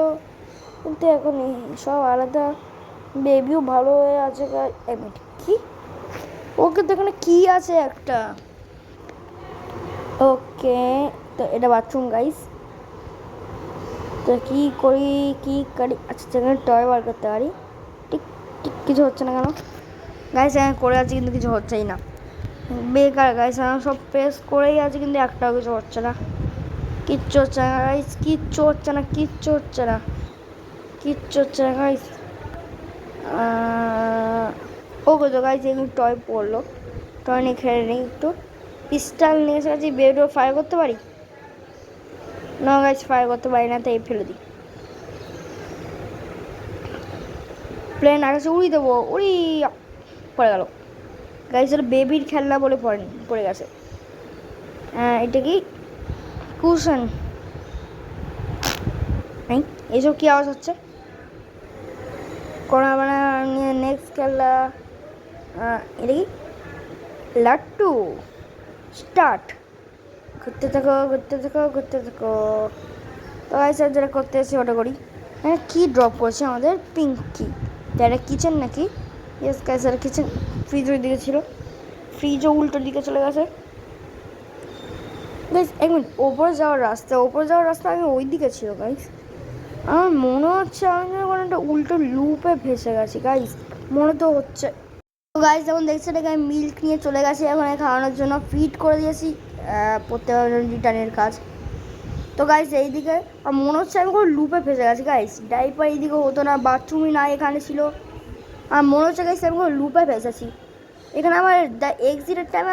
কিন্তু এখন সব আলাদা, বেবিও ভালো হয়ে আছে গাইস, কি ওকে তো এখানে কি আছে একটা, ওকে তো এটা বাথরুম গাইস, তো কী করি আচ্ছা সেখানে টয় বার করতে পারি, ঠিক ঠিক কিছু হচ্ছে না কেন গাইস, আমি করে আছি কিন্তু কিছু হচ্ছেই না, বেকার গাইস, আমি সব প্রেস করেই আছি কিন্তু একটাও কিছু হচ্ছে না, কিচ্ছু হচ্ছে না গাইস, কিচ্ছু হচ্ছে না, কিচ্ছু হচ্ছে না, কিচ্ছু হচ্ছে না গাইস। ওকে তো গাইস এগুলো টয় পড়লো, টয় নিয়ে খেলে নিই একটু। পিস্টল নিয়ে এসে গেছি, বেডও ফায়ার করতে পারি না গাইস, ফায়ার করতে পারি না, তাই ফেলে দিই। প্লেন আকাশে উড়িয়ে দেবো, উড়ি পড়ে গেল গাইস। ওটা বেবির খেলনা বলে পড়ে গেছে। এটা কি কুশন? এইসব কি আওয়াজ হচ্ছে? কোনো মানে নেক্সট খেলা এটা কি লাট্টু স্টার্ট। ঘুরতে থাকো, ঘুরতে থাকো, ঘুরতে থাকো। তো গাইস যেটা করতে এসেছি ওটা করি। হ্যাঁ কী ড্রপ করেছে আমাদের পিঙ্কি? এটা কিচেন নাকি? ইয়েস গাইস এটা কিচেন। ফ্রিজ ওই দিকে ছিল, ফ্রিজও উল্টোর দিকে চলে গেছে গাইস। এক মিনিট, ওপরে যাওয়ার রাস্তা আমি ওই দিকে ছিল গাইস। আমার মনে হচ্ছে আমি কোনো একটা উল্টো লুপে ভেসে গেছি গাইস, মনে তো হচ্ছে। তো গাইস যেমন দেখছেন এখানে মিল্ক নিয়ে চলে গেছে এখানে খাওয়ানোর জন্য, ফিড করে দিয়েছি প্রত্যেক রিটার্নের কাজ। তো গাইস এইদিকে আমার মনে হচ্ছে আমি কোনো লুপে ফেসে গেছি গাইস। ডাইপার এইদিকে হতো না, বাথরুমই না এখানে ছিল। আমার মনে হচ্ছে গাইস আমি কোনো লুপে ফেসেছি। এখানে আমার এক্সিটের টাইমে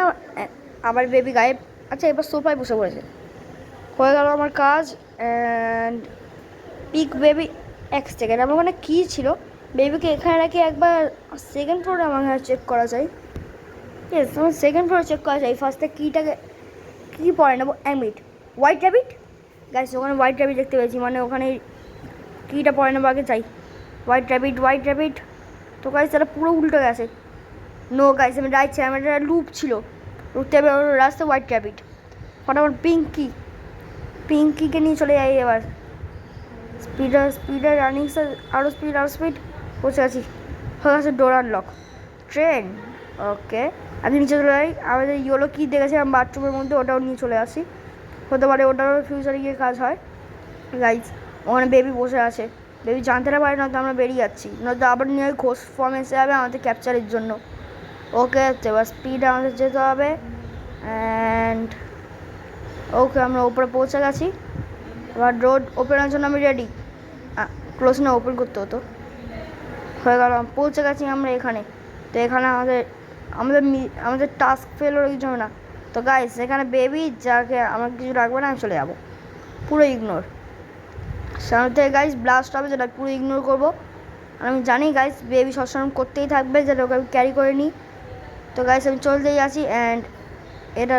আমার বেবি গায়েব। আচ্ছা এবার সোফায় বসে পড়েছে, হয়ে গেল আমার কাজ। অ্যান্ড পিক বেবি এক সেকেন্ড, আমার ওখানে কী ছিল? বেবিকে এখানে রাখি একবার সেকেন্ড ফ্লোরে আমার চেক করা যায়। ইয়েস আমার সেকেন্ড ফ্লোরে চেক করা যায়। ফার্স্টে কীটাকে কী পরে নেবো, এক মিনিট। হোয়াইট র্যাবিট গাইস, ওখানে হোয়াইট র্যাবিট দেখতে পেয়েছি, মানে ওখানে কীটা পরে নেবো আগে চাই। White rabbit, white rabbit. তো গাইস তারা পুরো উল্টো গেছে। নো গাইস আমি রাইট সাইড, আমার একটা লুপ ছিল, উঠতে হবে রাস্তা। হোয়াইট র্যাবিট ফটাফট পিঙ্কিকে নিয়ে চলে যাই এবার। স্পিডার রানিং আরও স্পিড পৌঁছে গেছি। হয়ে গেছে ডোর আনলক। ট্রেন ওকে, আমি নিচে চলে যাই। আমাদের ইয়েলো কি দেখেছিলাম বাথরুমের মধ্যে, ওটাও নিয়ে চলে আসি। হতে পারে ওটারও ফিউচারে গিয়ে কাজ হয় গাইজ। ওখানে বেবি বসে আছে, বেবি জানতে না পারে, নয়তো আমরা বেরিয়ে যাচ্ছি, নয়তো আবার নিয়ে ঘোষ ফর্ম এসে যাবে আমাদের ক্যাপচারের জন্য। ওকে এবার স্পিডে আমাদের যেতে হবে। অ্যান্ড ওকে আমরা ওপরে পৌঁছে গেছি। এবার রোড ওপেনের জন্য আমি রেডি। ক্লোজ না ওপেন করতে হতো। হয়ে গেল, পৌঁছে গেছি আমরা এখানে। তো এখানে আমাদের টাস্ক ফেল হয়ে কিছু না। তো গাইস এখানে বেবি যাকে আমার কিছু রাখবে না, আমি চলে যাবো পুরো ইগনোর। সামনে থেকে গাইস ব্লাস্ট হবে, যেটা পুরো ইগনোর করবো। আর আমি জানি গাইস বেবি সবসময় করতেই থাকবে, যেটা ওকে আমি ক্যারি করে নিই। তো গাইস আমি চলতেই আছি। অ্যান্ড এটা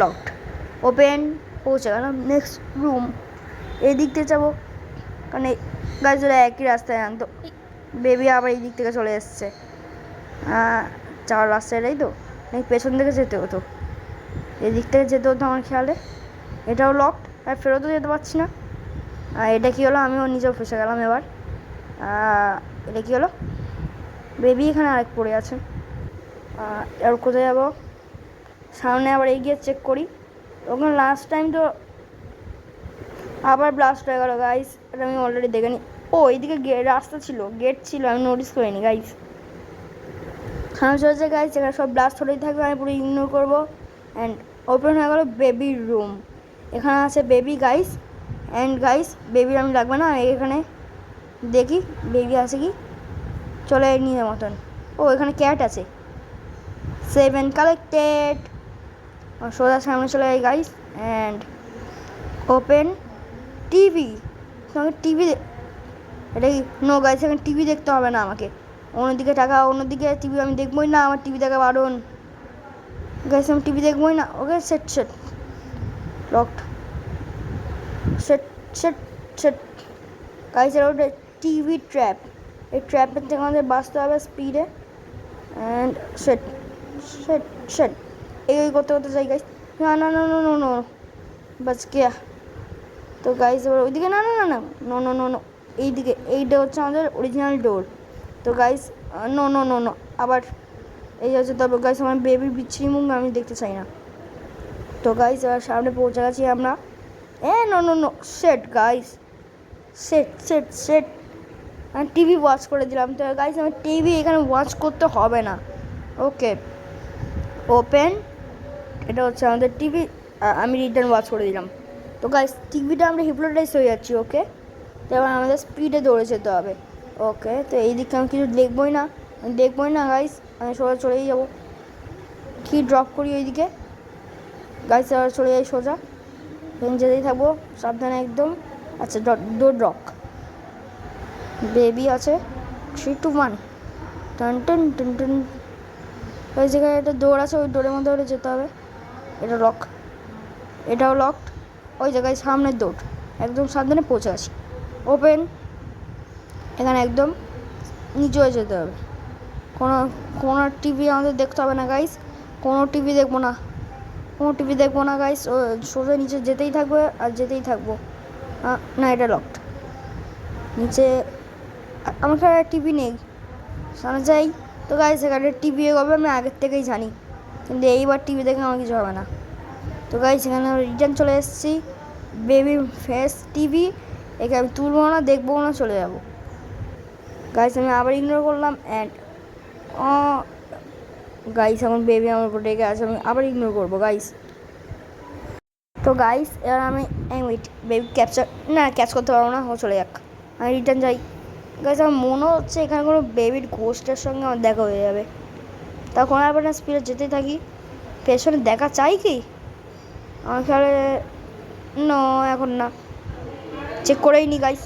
লকড, ওপেন। পৌঁছে গেলাম নেক্সট রুম। এই দিক থেকে যাবো, কারণ গাইস ওরা একই রাস্তায় আনতো। বেবি আবার এই দিক থেকে চলে এসছে, যাওয়ার রাস্তায়, তাই তো নাকি পেছন থেকে যেতে হতো? এদিক থেকে যেতে হতো আমার খেয়ালে। এটাও লকড, আর ফেরতও যেতে পারছি না। এটা কী হলো, আমিও নিজেও ফেসে গেলাম এবার। এটা কী হলো, বেবি এখানে আরেক পড়ে আছে। আর কোথায় যাবো? সামনে আবার এগিয়ে চেক করি। ওখানে লাস্ট টাইম তো আবার ব্লাস্ট হয়ে গেলো গাইস, এটা আমি অলরেডি দেখে নিই। ও এইদিকে রাস্তা ছিল, গেট ছিল, আমি নোটিস করিনি গাইস। সামনে চলেছে গাইস, এখানে সব ব্লাস্ট হলেই থাকবে, আমি পুরো ইগনোর করবো। অ্যান্ড ওপেন হয়ে গেলো বেবির রুম। এখানে আছে বেবি গাইস। অ্যান্ড গাইস বেবির আমি লাগবে না, এখানে দেখি বেবি আছে কি, চলে নিয়ে মতন। ও এখানে ক্যাট আছে, 7 কালেক্টেড। সোজা সামনে চলে যাই গাইস। And open TV. তোমাকে টিভি, এটা কি? নো গাইস এখানে টিভি দেখতে হবে না আমাকে, অন্যদিকে টাকা, অন্যদিকে টিভি আমি দেখবোই না, আমার টিভি দেখা বারণ গাইস, আমি টিভি দেখবোই না। Okay set locked, set guys. আর ওটা টিভি ট্র্যাপ, এই ট্র্যাপের থেকে আমাদের বাঁচতে হবে স্পিডে। অ্যান্ড সেট এই করতে চাই গাইস। না বাস গিয়া। তো গাইস এবার ওইদিকে না এইদিকে, এইটা হচ্ছে আমাদের অরিজিনাল ডোর। তো গাইস নো আবার এই হচ্ছে, তবে গাইস আমার বেবির বিচ্ছিরি মুখ আমি দেখতে চাই না। তো গাইস এবার সামনে পৌঁছে গেছি আমরা। নো সেট গাইস, সেট আমি টিভি ওয়াচ করে দিলাম। তো গাইস আমার টিভি এখানে ওয়াচ করতে হবে না। ওকে ওপেন, এটা হচ্ছে আমাদের টিভি, আমি রিটার্ন ওয়াচ করে দিলাম। তো গাইস টিভিটা আমরা হিপনোটাইজ হয়ে যাচ্ছি। ওকে, তো এবার আমাদের স্পিডে দৌড়ে যেতে হবে। ওকে, তো এই দিকে আমি কিছু দেখবই না গাইস, আমি সোজা চলেই যাবো। কি ড্রপ করি ওইদিকে গাইস, এবার চলে যাই সোজা, যেতেই থাকবো সাবধানে একদম। আচ্ছা ড্রপ বেবি আছে, 3 2 1 টান টান টান টান। ওই জায়গায় একটা ডোর আছে, ওই ডোরের মধ্যে ওটা যেতে হবে। এটা লক, এটাও লকড। ওই জায়গায় সামনের ডোর, একদম সাবধানে পৌঁছে গেছি। ওপেন, এখানে একদম নিচে হয়ে যেতে হবে। কোনো টিভি আমাদের দেখতে হবে না গাইস, কোনো টিভি দেখবো না গাইস। ও সোজা নিচে যেতেই থাকবো। না, এটা লকড। নিচে আমার কাছে টিভি নেই, সামনে যাই। তো গাইস এখানে টিভি হবে আমি আগের থেকেই জানি, কিন্তু এইবার টিভি দেখে আমার কিছু হবে না। তো গাইস এখানে রিটার্ন চলে এসেছি। বেবি ফেস টিভি, একে আমি তুলবো না, দেখবো না, চলে যাবো। গাইস আমি আবার ইগনোর করলাম অ্যান্ড গাইস এখন বেবি আমার উপর রেগে আছে, আমি আবার ইগনোর করবো গাইস। তো গাইস এবার আমি বেবি ক্যাচ করতে পারবো না, ও চলে যাক, আমি রিটার্ন যাই। গাইস আমার মনে হচ্ছে এখানে কোনো বেবির গোস্টের সঙ্গে আমার দেখা হয়ে যাবে। তখন আবার না স্পিডে যেতেই থাকি। পেছনে দেখা চাই কি আমার খেয়ালে, এখন না, চেক করেই নি গাইস।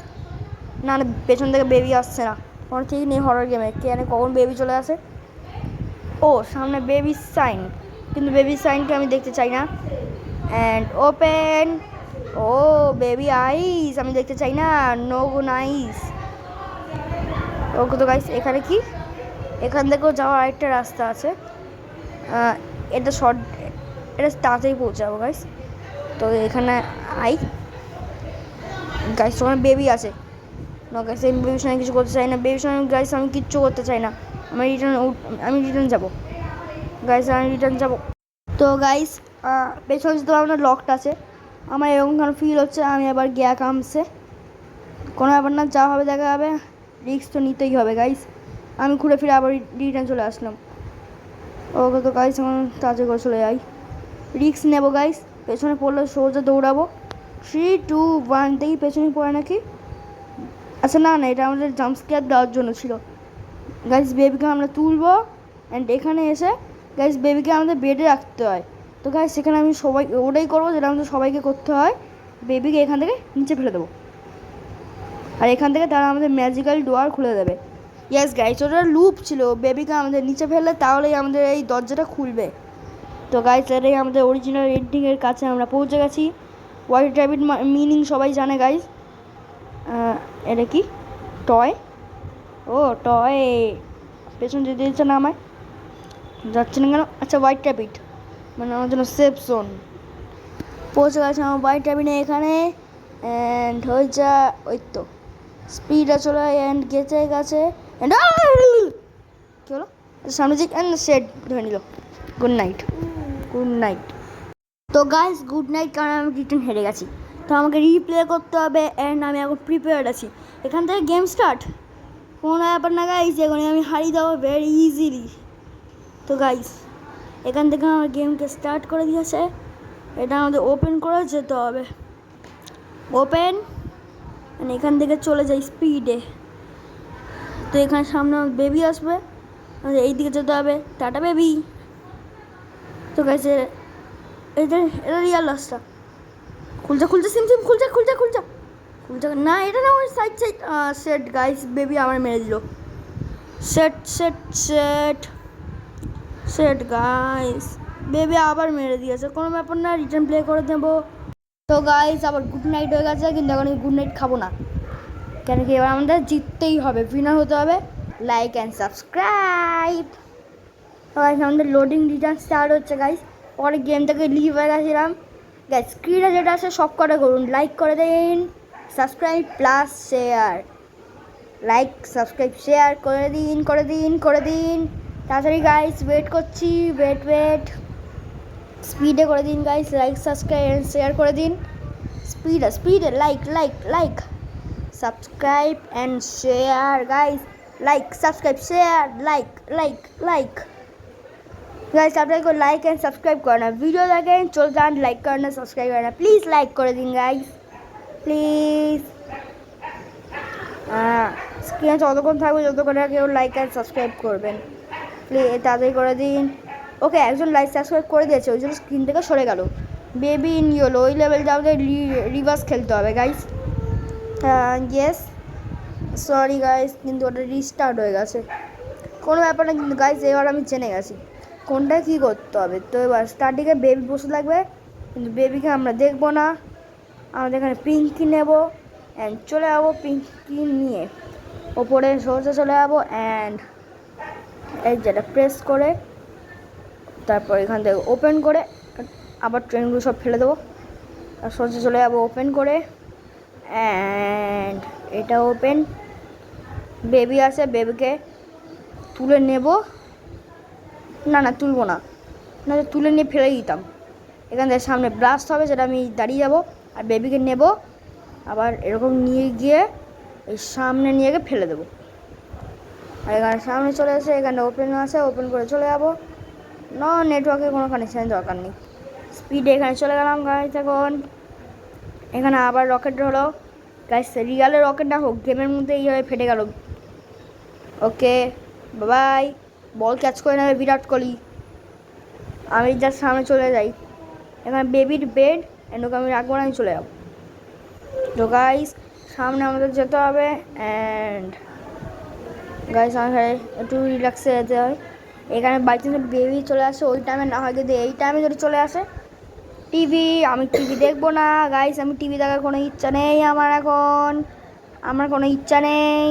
না পেছন থেকে বেবি আসছে না, কোনো ঠিক নেই হরর গেমে, কে জানে কখন বেবি চলে আসে। ও সামনে বেবি সাইন, কিন্তু বেবি সাইনকে আমি দেখতে চাই না। অ্যান্ড ওপেন, ও বেবি আইস আমি দেখতে চাই না, নো নাইস। ওকে তো গাইস এখানে কি, এখান থেকেও যাওয়ার আরেকটা রাস্তা আছে। এটা তাড়াতাড়ি পৌঁছাবো গাইস। তো এখানে গাইস তোমার বেবি আছে না গাইস, আমি বেবির সঙ্গে কিছু করতে চাই না, বেবির সঙ্গে গাইস আমি কিচ্ছু করতে চাই না। আমি রিটার্ন যাবো গাইস, তো গাইস পেছনে তো আপনার লকড আছে, আমার এরকম কারণ ফিল হচ্ছে আমি আবার গিয়া কামছে। কোনো ব্যাপার না, যা হবে দেখা হবে, রিস্ক তো নিতেই হবে গাইস। আমি ঘুরে ফিরে আবার রিটার্ন চলে আসলাম। ওকে তো গাইস আমার তাড়াতাড়ি করে চলে যাই, রিস্ক নেবো গাইস। পেছনে পড়লে সোজা দৌড়াবো, 3 2 1 দেখি পেছনে পড়ে নাকি। আচ্ছা না, এটা আমাদের জাম্প স্কেয়ার দেওয়ার জন্য ছিল গাইস। বেবিকে আমরা তুলবো অ্যান্ড এখানে এসে গাইস বেবিকে আমাদের বেডে রাখতে হয়। তো গাইস সেখানে আমি ওটাই করবো যেটা আমাদের সবাইকে করতে হয়, বেবিকে এখান থেকে নিচে ফেলে দেবো, আর এখান থেকে তারা আমাদের ম্যাজিক্যাল ডোর খুলে দেবে। ইয়েস গাইস, ওটা লুপ ছিল, বেবিকে আমাদের নিচে ফেললে তাহলেই আমাদের এই দরজাটা খুলবে। তো গাইস এটাই আমাদের অরিজিনাল এন্ডিংয়ের কাছে আমরা পৌঁছে গেছি। হোয়াইট র্যাবিট মিনিং সবাই জানে গাইস। এটা কি টয়? ও টয়, পেছন যেতে দিচ্ছে না আমায়, যাচ্ছে না কেন? আচ্ছা হোয়াইট র্যাবিট মানে আমার জন্য সেফ জোন। পৌঁছে গেছে আমার হোয়াইট র্যাবিটে এখানে। অ্যান্ড হয়ে যা, ওই তো স্পিডে চলে অ্যান্ড গেছে অ্যান্ড কী হলো সামনে যে সেট ধরে নিল। Good night. তো গাইস গুড নাইট, কারণ আমি রিটার্ন হেরে গেছি, তো আমাকে রিপ্লে করতে হবে অ্যান্ড আমি এখন প্রিপেয়ার্ড আছি। এখান থেকে গেম স্টার্ট, কোনো ব্যাপার না গাইস, এখন আমি হারিয়ে দেবো ভেরি ইজিলি। তো গাইস এখান থেকে আমার গেমকে স্টার্ট করে দিয়েছে, এটা আমাদের ওপেন করে যেতে হবে। ওপেন, এখান থেকে চলে যাই স্পিডে। তো এখানে সামনে বেবি আসবে, আমাদের এই দিকে যেতে হবে। Tata baby. তো গাইস এটা রিয়াল রাস্তা, খুলছে সিম খুলছে না, এটা না ওই সাইড সেট গাইস, বেবি আমার মেরে দিল। সেট গাইস, বেবি আবার মেরে দিয়েছে, কোনো ব্যাপার না, রিটার্ন প্লে করে দেবো। তো গাইস আবার গুড নাইট হয়ে গেছে, কিন্তু এখন আমি গুড নাইট খাবো না, কেন কি এবার আমাদের জিততেই হবে, উইনার হতে হবে। Like and subscribe. গাইস আমাদের লোডিং রিটার্ন স্টার্ট হচ্ছে গাইস, পরে গেমটাকে লিভ হয়ে গেছিলাম গাইস। স্ক্রিনে যেটা আছে সব কটা করুন, লাইক করে দিন, subscribe plus share, like subscribe share করে দিন তাড়াতাড়ি গাইস, ওয়েট করছি, ওয়েট স্পিডে করে দিন guys, like subscribe and share করে দিন, স্পিডে like subscribe and share guys, like subscribe share like guys আপনাকে লাইক অ্যান্ড সাবস্ক্রাইব করে না, ভিডিও দেখেন চলে যান, লাইক করেন না, সাবস্ক্রাইব করেন না, প্লিজ লাইক করে দিন গাইস প্লিজ। স্ক্রিনে যতক্ষণ থাকবে যতক্ষণ কেউ লাইক অ্যান্ড সাবস্ক্রাইব করবেন প্লিজ, তাড়াতাড়ি করে দিন। ওকে, একজন লাইক সাবস্ক্রাইব করে দিয়েছে, ওই জন্য স্ক্রিন থেকে সরে গেল। বেবি ইন ইয়েলো, ওই লেভেলটা আমাদের রিভার্স খেলতে হবে গাইস। ইয়েস, সরি গাইস, কিন্তু ওটা রিস্টার্ট হয়ে গেছে, কোনো ব্যাপার না কিন্তু গাইস, এবার আমি জেনে গেছি কোনটা কী করতে হবে। তো এবার স্টার্টিংয়ে বেবি বসে থাকবে, কিন্তু বেবিকে আমরা দেখবো না, আমাদের এখানে পিঙ্কি নেব অ্যান্ড চলে যাবো পিঙ্কি নিয়ে ওপরে সোজা চলে যাবো অ্যান্ড এই যেটা প্রেস করে তারপর এখান থেকে ওপেন করে আবার ট্রেনগুলো সব ফেলে দেবো আর সোজা চলে যাবো ওপেন করে অ্যান্ড এটা ওপেন। বেবি আছে, বেবিকে তুলে নেব, না না তুলবো না, না তুলে নিয়ে ফেলে দিতাম। এখান থেকে সামনে ব্লাস্ট হবে, যেটা আমি দাঁড়িয়ে যাব আর বেবিকে নেব, আবার এরকম নিয়ে গিয়ে এই সামনে নিয়ে গিয়ে ফেলে দেবো। আর এখানে সামনে চলে এসে এখানে ওপেন আছে, ওপেন করে চলে যাবো। না, নেটওয়ার্কের কোনো কানেকশানের দরকার নেই, স্পিডে এখানে চলে গেলাম গাইস। এখন এখানে আবার রকেট হলো গাইস, রিয়ালের রকেট না হোক, গেমের মধ্যে এইভাবে ফেটে গেল। ওকে বাই, বল ক্যাচ করে নেবে বিরাট কোহলি, আমি যার সামনে চলে যাই। এখানে বেবির বেড এনকে আমি রাখবো না, আমি চলে যাবো। তো গাইস সামনে আমাদের যেতে হবে অ্যান্ড গাইস আমাকে একটু রিল্যাক্সে যেতে হয়। এখানে বাই চান্স বেবি চলে আসে, ওই টাইমে না হয়, কিন্তু এই টাইমে যদি চলে আসে টিভি, আমি টিভি দেখবো না গাইস, আমি টিভি দেখার কোনো ইচ্ছা নেই আমার এখন, আমার কোনো ইচ্ছা নেই।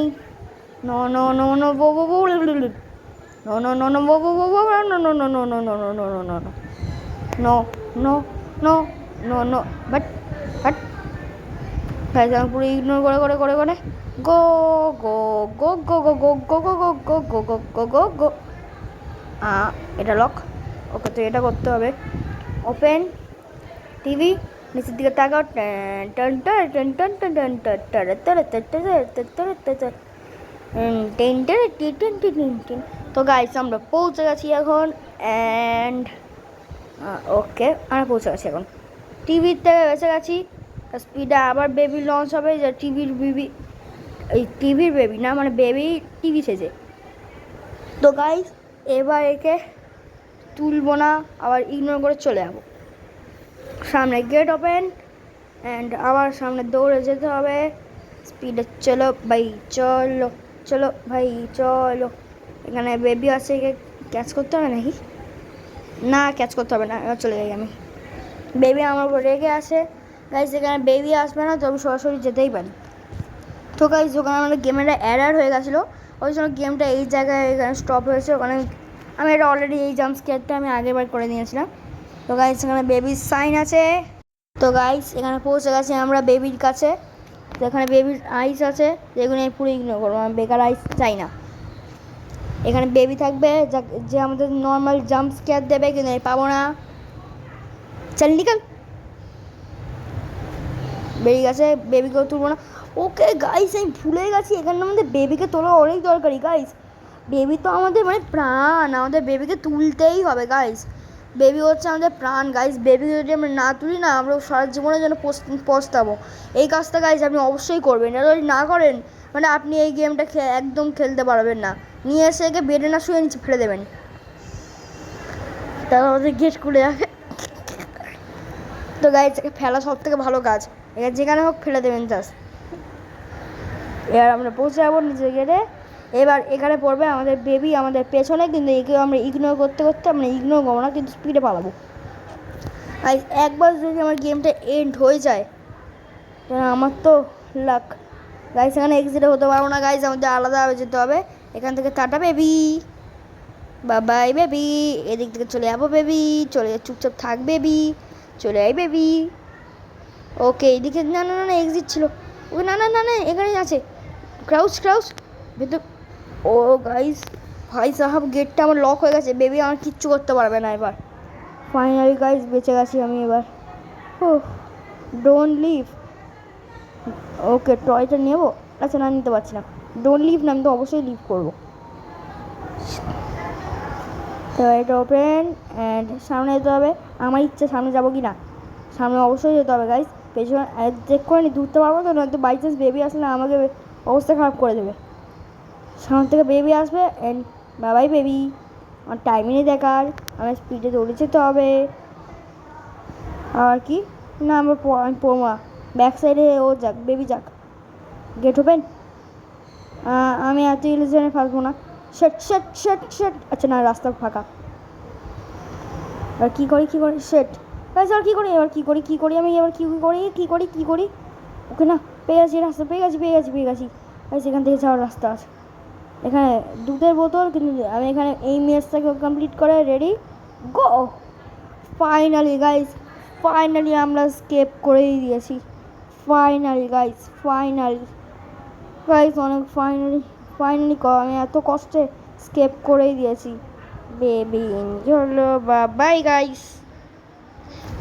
নো নো নো নো বো বো বো নো নো নো নো বো বো বো no no no no no no no no no no no no no no no but but guys আমি পুরো ইগনোর করে করে করে করে গো গো গো গো গো গো গো গো গো গো গো গো গো গো গো। এটা লক, ওকে তো এটা করতে হবে। ওপেন টিভি, নিচের দিকে তাকাও, টন টন টন টন টন টন টন টন টন। তো গাইস আমরা পৌঁছে গেছি এখন অ্যান্ড ওকে আমরা পৌঁছে গেছি এখন, টিভির থেকে বেঁচে গেছি। স্পিডে আবার বেবি লঞ্চ হবে, যে টিভির বেবি, এই টিভির বেবি না, মানে বেবি টিভি সেজে। তো গাইস এবার একে তুলবো না, আবার ইগনোর করে চলে যাবো। সামনে গেট ওপেন অ্যান্ড আবার সামনে দৌড়ে যেতে হবে, স্পিডে চলো ভাই চলো, চলো ভাই চলো। এখানে বেবি আছে, একে ক্যাচ করতে হবে নাকি, না ক্যাচ করতে হবে না, এবার চলে যাই আমি। বেবি আমার উপর রেগে আসে গাইস, এখানে বেবি আসবে না তো আমি সরাসরি যেতেই পারি। তো গাইস ওখানে আমাদের গেমের এরার হয়ে গেছিলো, ওই জন্য গেমটা এই জায়গায় এখানে স্টপ হয়েছে। ওখানে আমি এটা অলরেডি এই জাম্প স্কেয়ারটা আমি আগেরবার করে নিয়েছিলাম। তো গাইস এখানে বেবির সাইন আছে। তো গাইস এখানে পৌঁছে গেছি আমরা বেবির কাছে, তো এখানে বেবির আইস আছে, যেগুলো আমি পুরো ইগনোর করবো, আমি বেকার আইস চাই না। এখানে বেবি থাকবে যে আমাদের নর্মাল জাম্প স্কেয়ার দেবে, কিন্তু আমি পাবো না। চল নিকাল, বেরিয়ে গেছে, বেবিকেও তুলবো না। ওকে গাইস আমি ভুলে গেছি, এখানে আমাদের বেবিকে তোলা অনেক দরকারি গাইস, বেবি তো আমাদের মানে প্রাণ, আমাদের বেবিকে তুলতেই হবে গাইস, বেবি হচ্ছে আমাদের প্রাণ গাইস, বেবি যদি আমরা না তুলি না আমরা সারা জীবনের জন্য পস্তাবো। এই কাজটা গাইস আপনি অবশ্যই করবেন, এটা যদি না করেন মানে আপনি এই গেমটা একদম খেলতে পারবেন না। নিয়ে এসে একে বেডে না শুয়ে নিচে ফেলে দেবেন, তারপর আমাদের গেট খুলে যাবে। তো গাইস ফেলা সব থেকে ভালো কাজ, এখানে যেখানে হোক ফেলে দেবেন জাস্ট। এবার আমরা পৌঁছে যাবো নিজের গেটে। এবার এখানে পড়বে আমাদের বেবি আমাদের পেছনে, কিন্তু একেও আমরা ইগনোর করতে করতে আমরা ইগনোর করবো না, কিন্তু স্পিডে পালাবো। আর একবার যদি আমার গেমটা এন্ড হয়ে যায় আমার তো লাক গাইস, এখানে এক্সিটে হতে পারবো না গাইস, আমাদের আলাদাভাবে যেতে হবে। এখান থেকে টাটা বেবি, বাবাই বেবি, এদিক থেকে চলে যাবো বেবি, চলে চুপচাপ থাক বেবি, চলে আয় বেবি। ওকে এদিকে না না না এক্সিট ছিল, ওকে না না না না এখানেই আছে, ক্রাউচ ক্রাউচ ভেতর। ও গাইস ভাই সাহাব গেটটা আমার লক হয়ে গেছে, বেবি আমার কিচ্ছু করতে পারবে না এবার। ফাইনালি গাইস বেঁচে গেছি আমি এবার। ও ডোন্ট লিভ, ওকে টয়টা নেবো, আচ্ছা না নিতে পারছি না, ডোন্ট লিভ না, আমি তো অবশ্যই লিভ করবো। তো এটা ওপেন অ্যান্ড সামনে যেতে হবে। আমার ইচ্ছে সামনে যাবো কি না, সামনে অবশ্যই যেতে হবে গাইস। পেছনে চেক করে নি, দূরতে পারবো তো, নয়তো বাই চান্স বেবি আসলে আমাকে অবস্থা খারাপ করে দেবে। সামনে থেকে বেবি আসবে অ্যান্ড বাবাই বেবি, আমার টাইমই নেই দেখার, আমার স্পিডে দৌড়ে যেতে হবে। আর কি না, আমি পড়বো না, ব্যাক সাইডে ও যাক, বেবি যাক। Gate open. আমি এত ইলিজনে ফাঁসবো না। শেট শেট শেট শেট, আচ্ছা না, রাস্তা ফাঁকা। আর কী করি শেট, আর কী করি এবার, কী করি আমি এবার, কী করি। ওকে না, পেয়ে গেছি রাস্তা, পেয়ে গেছি। সেখান থেকে যাওয়ার রাস্তা আছে এখানে, দুধের বোতল। কিন্তু আমি এখানে এই ম্যাচটাকে কমপ্লিট করে ready go. Finally guys, finally আমরা স্কেপ করেই দিয়েছি। ফাইনালি গাইস অনেক ফাইনালি আমি এত কষ্টে স্কেপ করেই দিয়েছি। বেবি চলো বাই গাইস,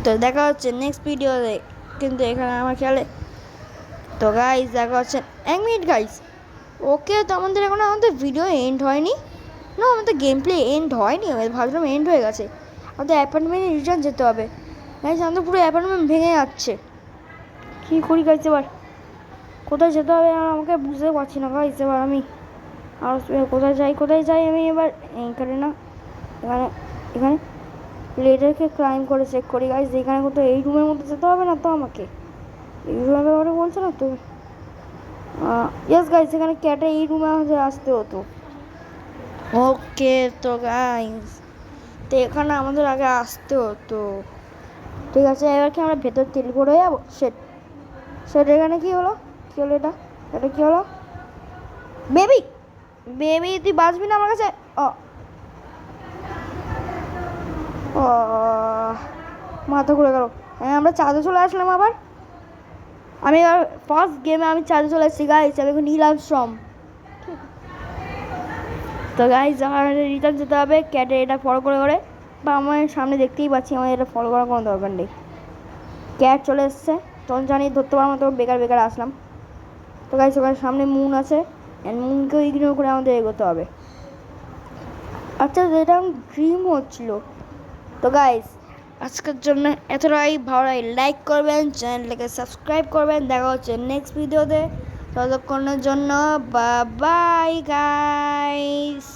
তো দেখা হচ্ছে নেক্সট ভিডিওতে। কিন্তু এখানে আমার খেয়ালে তো গাইস দেখা হচ্ছে 1 মিনিট গাইস। ওকে, তো আমাদের ভিডিও এন্ড হয়নি না, আমাদের গেম প্লে এন্ড হয়নি, ভাবলাম এন্ড হয়ে গেছে। আমাদের অ্যাপার্টমেন্টে রিটার্ন যেতে হবে গাইস, আমাদের পুরো অ্যাপার্টমেন্ট ভেঙে যাচ্ছে। কী করি গাইস এবার, কোথায় যেতে হবে আর আমাকে বুঝতে পারছি না গাইস। এবার আমি আর কোথায় যাই আমি এবার, এখানে না, এখানে লেডারকে ক্লাইম করে চেক করি গাইস, এখানে কোথাও এই রুমের মধ্যে যেতে হবে না তো আমাকে, এই রুমের ব্যাপারে বলছে না তো। ইয়েস গাইস, এখানে ক্যাটে এই রুমে আমাদের আসতে হতো। ওকে তো গাইস, তো এখানে আমাদের আগে আসতে হতো। ঠিক আছে, এবার কি আমরা ভেতর টেলিপোর্ট হয়ে যাবো? সেট এখানে কী হলো এটা কী হলো? বেবি তুই বাঁচবি না আমার কাছে? ও ও, মাথা ঘুরে গেল। হ্যাঁ, আমরা চাঁদে চলে আসলাম আবার। আমি এবার ফার্স্ট গেমে আমি চাঁদে চলে এসেছি গাইস, আমি এখন নীল আর্মস্ট্রং। তো গাইস আমার রিটার্ন যেতে হবে ক্যাটে এটা ফলো করে, বা আমার সামনে দেখতেই পাচ্ছি, আমার এটা ফলো করার কোনো দরকার নেই। ক্যাট চলে এসছে, তখন জানি ধরতে পারবো, তো বেকার আসলাম। তো গাইস ওখানে সামনে মুন আছে, অ্যান্ড মুনকেও ইগনোর করে আমাদের এগোতে হবে। আচ্ছা, যেটা আমার ড্রিম হচ্ছিল। তো গাইস আজকের জন্য এতটাই, ভালো লাইক করবেন, চ্যানেলটাকে সাবস্ক্রাইব করবেন। দেখা হচ্ছে নেক্সট ভিডিওতে, ততক্ষণের জন্য বাই গাইস।